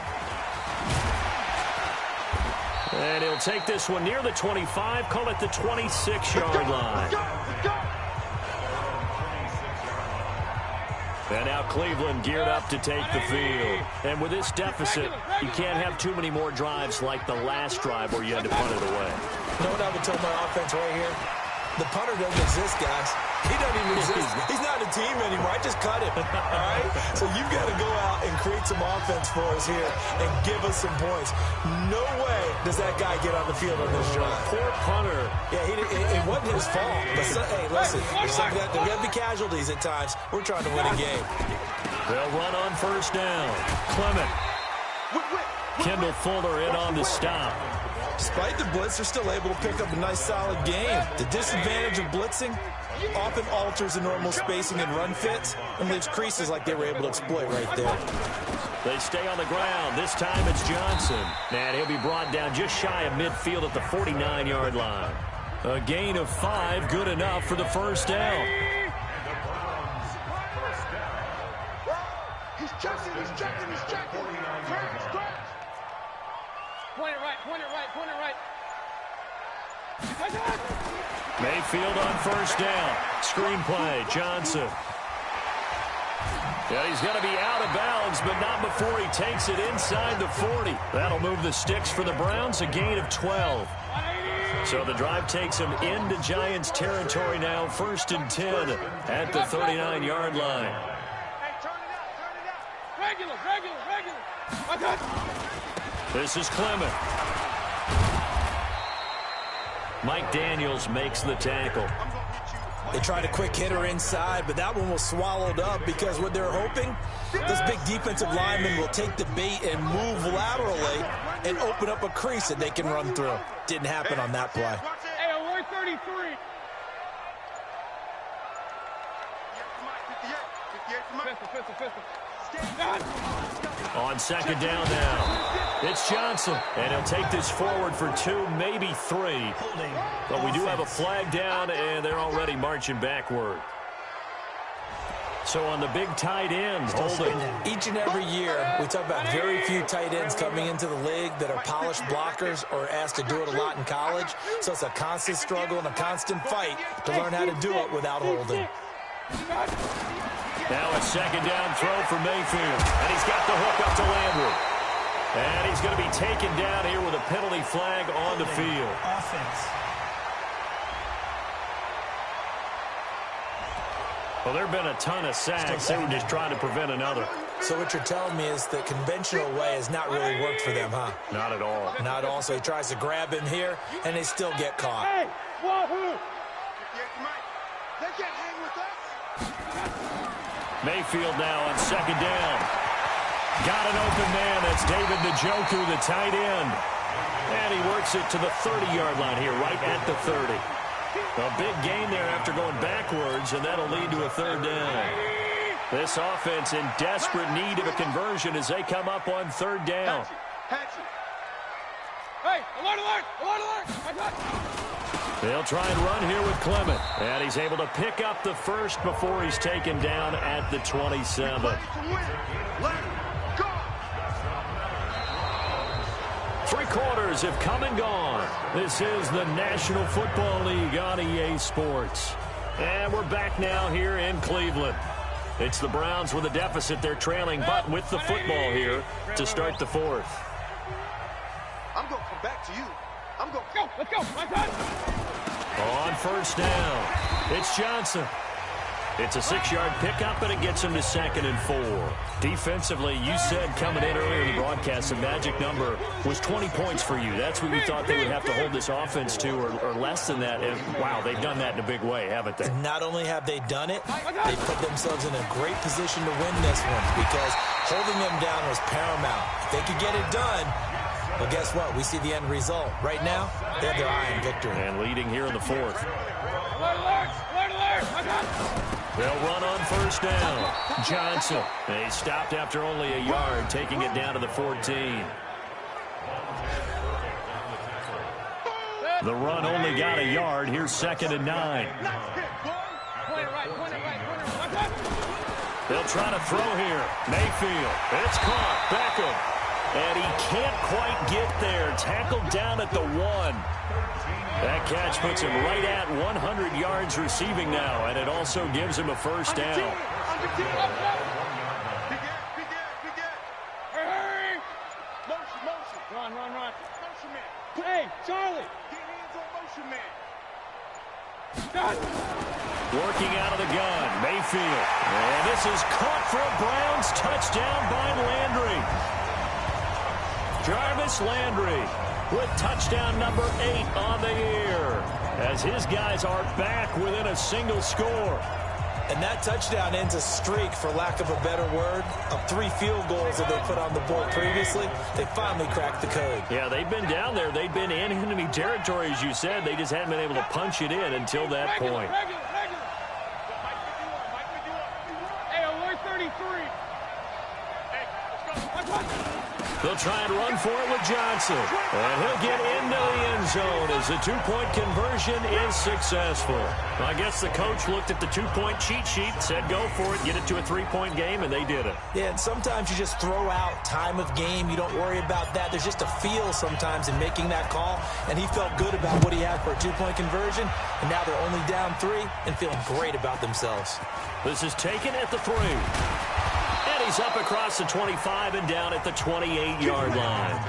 And he'll take this one near the 25, call it the 26-yard line. And now Cleveland geared up to take the field. And with this deficit, you can't have too many more drives like the last drive where you had to punt it away. You know what I would tell my offense right here? The punter doesn't exist, guys. He doesn't even exist. He's not a team anymore. I just cut him. All right? So you've got to go out and create some offense for us here and give us some points. No way does that guy get on the field on this drive. Poor punter. Yeah, it wasn't his fault. But hey, listen, there's going to be casualties at times. We're trying to win a game. They'll run on first down. Clement Kendall Fuller in on the stop. Despite the blitz, they're still able to pick up a nice, solid game. The disadvantage of blitzing often alters the normal spacing and run fits and leaves creases like they were able to exploit right there. They stay on the ground. This time it's Johnson. And he'll be brought down just shy of midfield at the 49-yard line. A gain of 5, good enough for the first down. He's checking, he's checking, he's checking. Crash. Point it right, point it right, point it right. Mayfield on first down. Screenplay, Johnson. Yeah, he's going to be out of bounds, but not before he takes it inside the 40. That'll move the sticks for the Browns, a gain of 12. So the drive takes him into Giants territory now, 1st and 10 at the 39-yard line. Hey, turn it out. Regular. This is Clement. Mike Daniels makes the tackle. They tried a quick hitter inside, but that one was swallowed up because what they're hoping, this big defensive lineman will take the bait and move laterally and open up a crease that they can run through. Didn't happen on that play. Hey, alert 33. 58. On second down now, it's Johnson, and he'll take this forward for 2, maybe 3. But we do have a flag down, and they're already marching backward. So on the big tight end, holding. Each and every year, we talk about very few tight ends coming into the league that are polished blockers or asked to do it a lot in college. So it's a constant struggle and a constant fight to learn how to do it without holding. Now a second down throw for Mayfield. And he's got the hook up to Landry. And he's going to be taken down here with a penalty flag on the field. Well, there have been a ton of sacks. They were just trying to prevent another. So what you're telling me is the conventional way has not really worked for them, huh? Not at all. Not all. So he tries to grab him here, and they still get caught. Hey, wahoo! They can't hang with us. Mayfield now on second down. Got an open man. That's David Njoku, the tight end. And he works it to the 30-yard line here, right at the 30. A big gain there after going backwards, and that'll lead to a third down. This offense in desperate need of a conversion as they come up on third down. Hey, alert! They'll try and run here with Clement. And he's able to pick up the first before he's taken down at the 27. 3 quarters have come and gone. This is the National Football League on EA Sports. And we're back now here in Cleveland. It's the Browns with a deficit. They're trailing, but with the football here to start the 4th. I'm going to come back to you. Let's go. My time. On first down, it's Johnson. It's a 6-yard pickup, and it gets him to 2nd and 4. Defensively, you said coming in earlier in the broadcast, the magic number was 20 points for you. That's what you thought they would have to hold this offense to, or less than that. And, wow, they've done that in a big way, haven't they? Not only have they done it, they put themselves in a great position to win this one because holding them down was paramount. If they could get it done, well, guess what? We see the end result. Right now, they have their eye on victory. And leading here in the 4th. Alert! They'll run on first down. Johnson. They stopped after only a yard, taking it down to the 14. The run only got a yard. Here's 2nd and 9. Point it right. They'll try to throw here. Mayfield. It's caught. Beckham. And he can't quite get there. Tackled down at the 1. That catch puts him right at 100 yards receiving now, and it also gives him a first down. Hurry! Motion. Run. Motion man. Hey, Charlie. Get hands on motion man. Working out of the gun, Mayfield. And this is caught for a Browns touchdown by Landry. Jarvis Landry with touchdown number 8 on the year as his guys are back within a single score. And that touchdown ends a streak, for lack of a better word, of 3 field goals that they put on the board previously. They finally cracked the code. Yeah, they've been down there. They've been in enemy territory, as you said. They just hadn't been able to punch it in until that point. Hey, alert 33. They'll try and run for it with Johnson. And he'll get into the end zone as the 2-point conversion is successful. Well, I guess the coach looked at the 2-point cheat sheet, said go for it, get it to a 3-point game, and they did it. Yeah, and sometimes you just throw out time of game. You don't worry about that. There's just a feel sometimes in making that call, and he felt good about what he had for a 2-point conversion, and now they're only down 3 and feeling great about themselves. This is taken at the 3. And he's up across the 25 and down at the 28-yard line.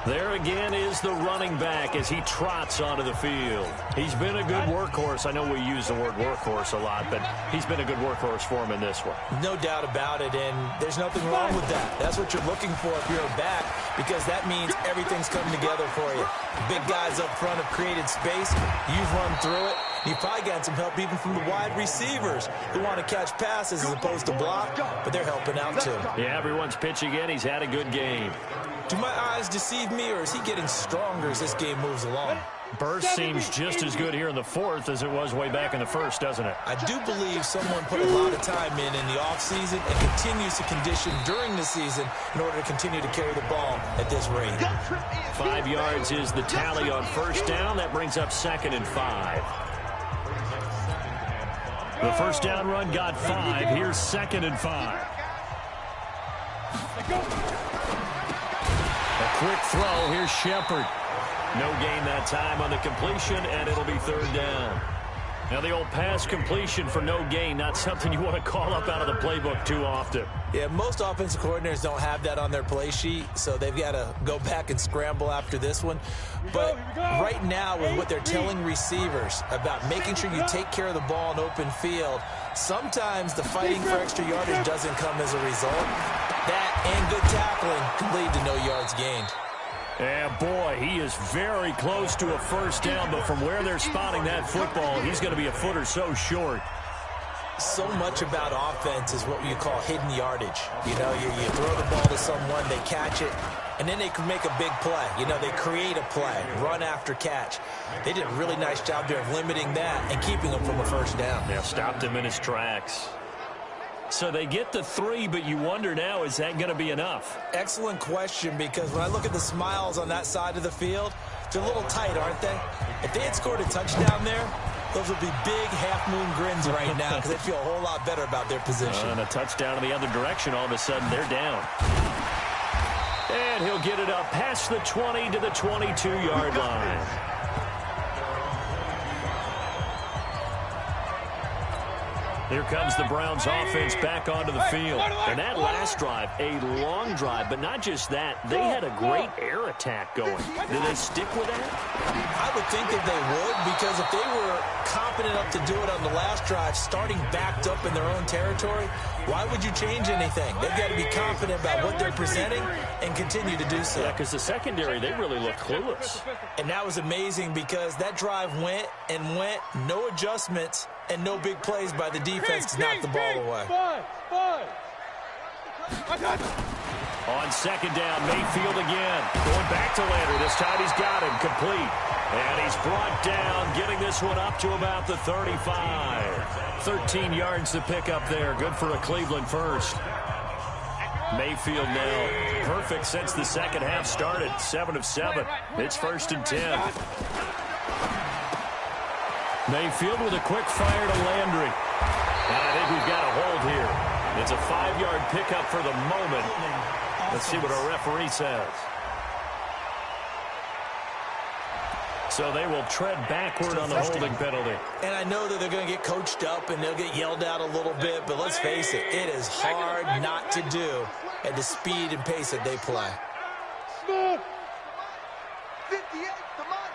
There again is the running back as he trots onto the field. He's been a good workhorse. I know we use the word workhorse a lot, but he's been a good workhorse for him in this one. No doubt about it, and there's nothing wrong with that. That's what you're looking for if you're a back, because that means everything's coming together for you. Big guys up front have created space. You've run through it. You've probably gotten some help even from the wide receivers who want to catch passes as opposed to block, but they're helping out too. Yeah, everyone's pitching in. He's had a good game. Do my eyes deceive me, or is he getting stronger as this game moves along? Burst seems just as good here in the 4th as it was way back in the 1st, doesn't it? I do believe someone put a lot of time in the offseason and continues to condition during the season in order to continue to carry the ball at this rate. 5 yards is the tally on first down. That brings up 2nd and 5. The first down run got 5. Here's 2nd and 5. A quick throw. Here's Shepard. No gain that time on the completion, and it'll be 3rd down. Now, the old pass completion for no gain, not something you want to call up out of the playbook too often. Yeah, most offensive coordinators don't have that on their play sheet, so they've got to go back and scramble after this one. But right now, with what they're telling receivers about making sure you take care of the ball in open field, sometimes the fighting for extra yardage doesn't come as a result. That and good tackling can lead to no yards gained. Yeah, boy, he is very close to a first down, but from where they're spotting that football, he's going to be a foot or so short. So much about offense is what you call hidden yardage. You know, you throw the ball to someone, they catch it, and then they can make a big play. You know, they create a play, run after catch. They did a really nice job there of limiting that and keeping him from a first down. Yeah, stopped him in his tracks. So they get the 3, but you wonder now, is that going to be enough? Excellent question, because when I look at the smiles on that side of the field, they're a little tight, aren't they? If they had scored a touchdown there, those would be big half-moon grins right now because they feel a whole lot better about their position. And a touchdown in the other direction, all of a sudden they're down. And he'll get it up past the 20 to the 22-yard line. Here comes the Browns offense back onto the field. And that last drive, a long drive, but not just that, they had a great air attack going. Did they stick with that? I would think that they would, because if they were confident enough to do it on the last drive, starting backed up in their own territory, why would you change anything? They've got to be confident about what they're presenting and continue to do so. Yeah, because the secondary, they really look clueless. And that was amazing because that drive went and went, no adjustments, and no big plays by the defense to knock the ball away. On second down, Mayfield again. Going back to Landry. This time he's got him complete. And he's brought down, getting this one up to about the 35. 13 yards to pick up there. Good for a Cleveland first. Mayfield now perfect since the second half started. 7 of 7. It's 1st and 10. Mayfield with a quick fire to Landry. And I think we've got a hold here. It's a 5-yard pickup for the moment. Let's see what our referee says. So they will tread backward on the holding penalty. And I know that they're going to get coached up and they'll get yelled at a little bit, but let's face it, it is hard not to do at the speed and pace that they play. 58, come on.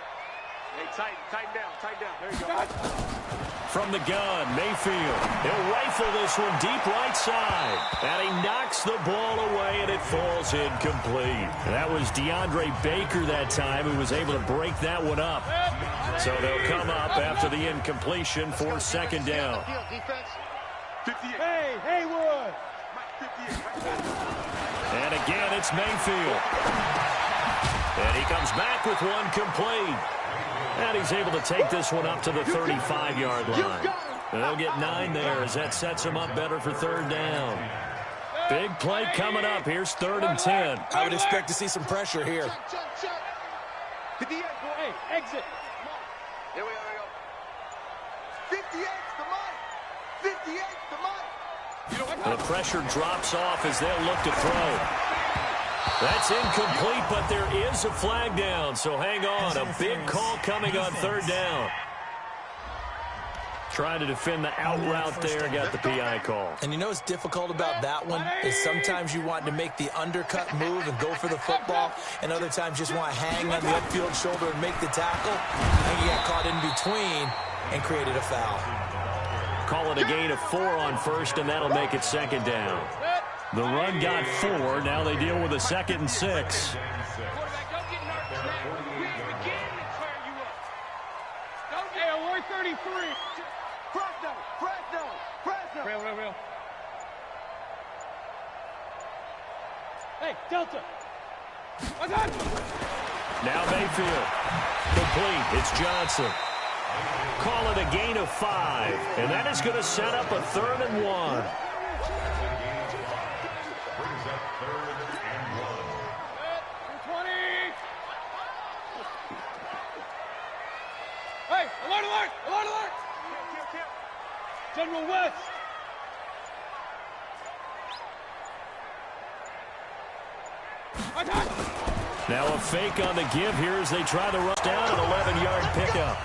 Hey, tighten down. There you go. from the gun. Mayfield, he'll rifle this one deep right side. And he knocks the ball away, and it falls incomplete. And that was DeAndre Baker that time who was able to break that one up. So they'll come up after the incompletion for second down. Hey, Haywood! And again, it's Mayfield. And he comes back with one complete. And he's able to take this one up to the 35-yard line. And they'll get 9 there as that sets him up better for third down. Big play coming up. Here's 3rd and 10. I would expect to see some pressure here. 58, hey, exit. Here we go. 58's the mic. 58's the mic. The pressure drops off as they'll look to throw. That's incomplete, but there is a flag down, so hang on. A big call coming on 3rd down. Trying to defend the out route there, got the PI call. And you know what's difficult about that one is sometimes you want to make the undercut move and go for the football, and other times just want to hang on the upfield shoulder and make the tackle. And you got caught in between and created a foul. Call it a gain of 4 on 1st, and that'll make it 2nd down. The run got 4. Now they deal with a 2nd and 6. Hey, award 33. Fresno. Real. Hey, Delta. Now Mayfield. Complete. It's Johnson. Call it a gain of 5. And that is going to set up a 3rd and 1. Hey, alert! General West. Now a fake on the give here as they try to rush down an 11-yard pickup.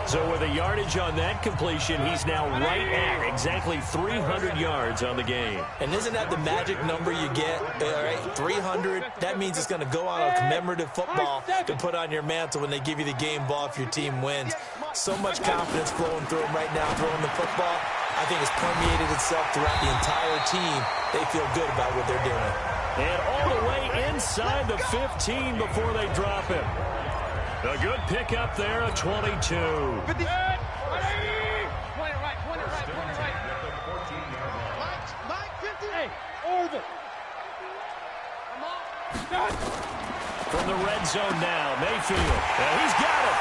So with a yardage on that completion, he's now right at exactly 300 yards on the game. And isn't that the magic number you get? All right, 300. That means it's going to go on a commemorative football to put on your mantle when they give you the game ball if your team wins. So much confidence flowing through him right now, throwing the football. I think it's permeated itself throughout the entire team. They feel good about what they're doing. And all the way inside the 15 before they drop him. A good pickup there, a 22. 50. Point it right. Mike, 50. Hey, Orville. Come on. From the red zone now, Mayfield. And he's got it.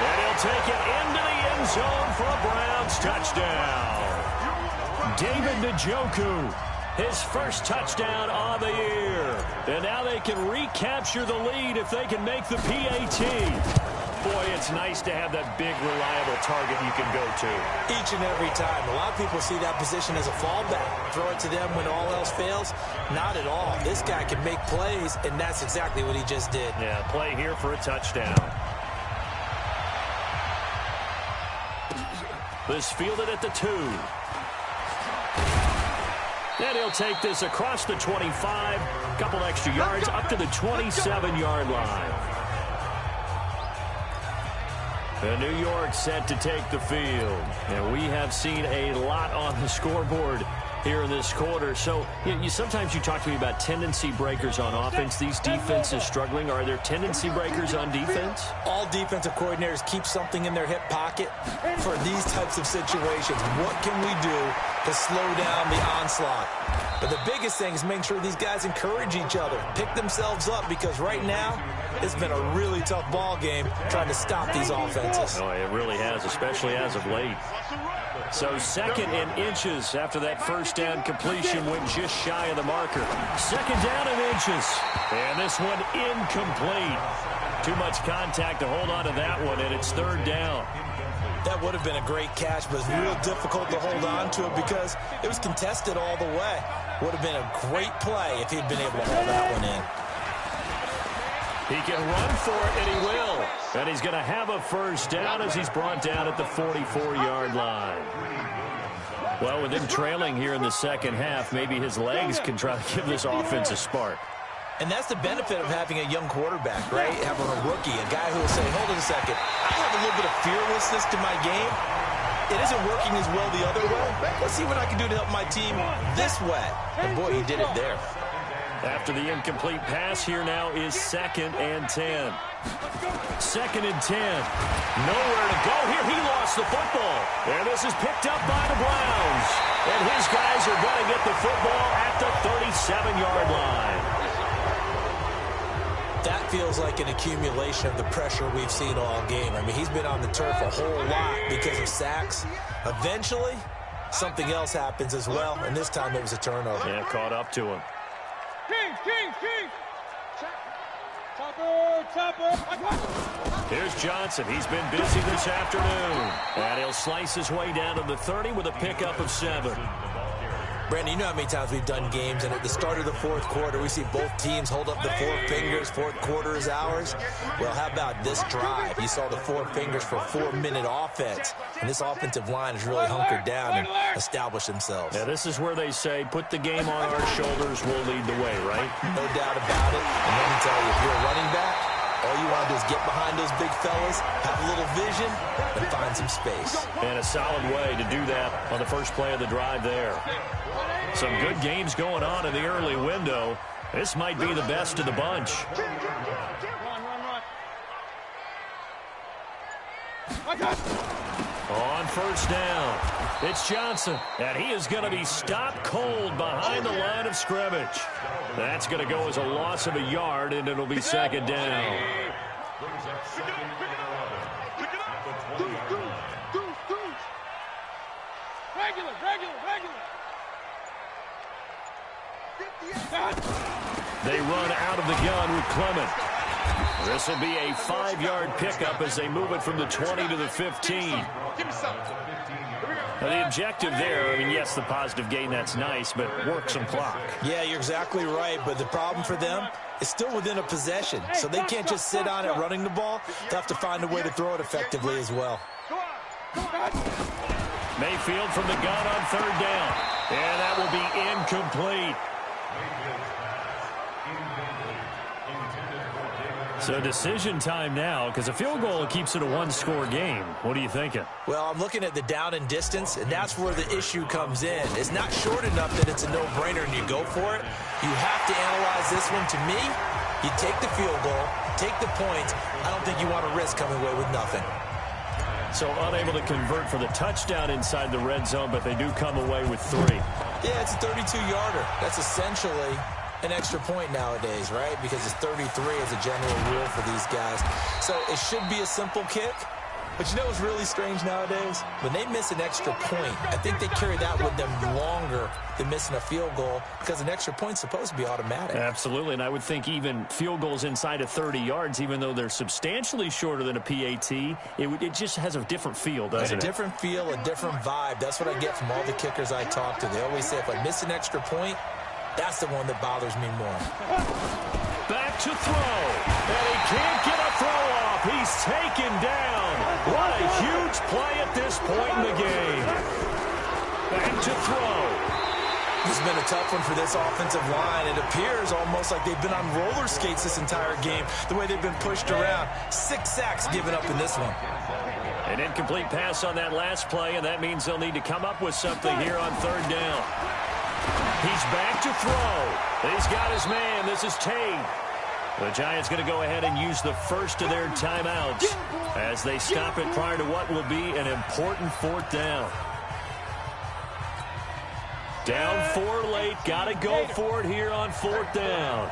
And he'll take it into the end zone for a Browns touchdown. David Njoku, his first touchdown of the year. And now they can recapture the lead if they can make the PAT. Boy, it's nice to have that big, reliable target you can go to. Each and every time. A lot of people see that position as a fallback. Throw it to them when all else fails. Not at all. This guy can make plays, and that's exactly what he just did. Yeah, play here for a touchdown. This fielded at the 2. And he'll take this across the 25. Couple extra yards up to the 27-yard line. And New York set to take the field. And we have seen a lot on the scoreboard here in this quarter. So sometimes you talk to me about tendency breakers on offense. These defenses struggling. Are there tendency breakers on defense? All defensive coordinators keep something in their hip pocket for these types of situations. What can we do to slow down the onslaught? But the biggest thing is making sure these guys encourage each other, pick themselves up, because right now it's been a really tough ball game trying to stop these offenses. Oh, it really has, especially as of late. So 2nd and inches after that first down completion went just shy of the marker. 2nd down and inches. And this one incomplete. Too much contact to hold on to that one, and it's 3rd down. That would have been a great catch, but it's real difficult to hold on to it because it was contested all the way. Would have been a great play if he'd been able to hold that one in. He can run for it, and he will. And he's going to have a first down as he's brought down at the 44-yard line. Well, with him trailing here in the second half, maybe his legs can try to give this offense a spark. And that's the benefit of having a young quarterback, right? Having a rookie, a guy who will say, hold on a second, I have a little bit of fearlessness to my game. It isn't working as well the other way. Let's see what I can do to help my team this way. And boy, he did it there. After the incomplete pass, here now is 2nd and 10. 2nd and 10. Nowhere to go here. He lost the football. And this is picked up by the Browns. And his guys are going to get the football at the 37-yard line. That feels like an accumulation of the pressure we've seen all game. I mean, he's been on the turf a whole lot because of sacks. Eventually, something else happens as well, and this time it was a turnover. Yeah, caught up to him. King. Chopper. Here's Johnson. He's been busy this afternoon. And he'll slice his way down to the 30 with a pickup of 7. Brandon, you know how many times we've done games, and at the start of the fourth quarter, we see both teams hold up the 4 fingers, fourth quarter is ours. Well, how about this drive? You saw the 4 fingers for a 4-minute offense, and this offensive line has really hunkered down and established themselves. Yeah, this is where they say, put the game on our shoulders, we'll lead the way, right? No doubt about it. And let me tell you, if you're a running back, all you want to do is get behind those big fellas, have a little vision, and find some space. And a solid way to do that on the first play of the drive there. Some good games going on in the early window. This might be the best of the bunch. On first down, it's Johnson, and he is going to be stopped cold behind the line of scrimmage. That's going to go as a loss of a yard, and it'll be 2nd down. Regular. They run out of the gun with Clement. This will be a 5-yard pickup as they move it from the 20 to the 15. Now, the objective there, I mean, yes, the positive gain, that's nice, but work some clock. Yeah, you're exactly right, but the problem for them is still within a possession, so they can't just sit on it running the ball. They'll have to find a way to throw it effectively as well. Mayfield from the gun on 3rd down, and that will be incomplete. So decision time now, because a field goal keeps it a 1-score game. What are you thinking? Well, I'm looking at the down and distance, and that's where the issue comes in. It's not short enough that it's a no-brainer and you go for it. You have to analyze this one. To me, you take the field goal, take the points. I don't think you want to risk coming away with nothing. So unable to convert for the touchdown inside the red zone, but they do come away with 3. Yeah, it's a 32-yarder. That's essentially an extra point nowadays, right? Because it's 33 as a general rule for these guys. So it should be a simple kick. But you know what's really strange nowadays? When they miss an extra point, I think they carry that with them longer than missing a field goal because an extra point's supposed to be automatic. Absolutely, and I would think even field goals inside of 30 yards, even though they're substantially shorter than a PAT, it just has a different feel, doesn't it? A different feel, a different vibe. That's what I get from all the kickers I talk to. They always say if I miss an extra point, that's the one that bothers me more. Back to throw, and he can't get a throw off. He's taken down. What a huge play at this point in the game. Back to throw. This has been a tough one for this offensive line. It appears almost like they've been on roller skates this entire game, the way they've been pushed around. 6 sacks given up in this one. An incomplete pass on that last play, and that means they'll need to come up with something here on 3rd down. He's back to throw. He's got his man. This is Tate. The Giants going to go ahead and use the first of their timeouts as they stop it prior to what will be an important 4th down. Down 4 late. Got to go for it here on 4th down.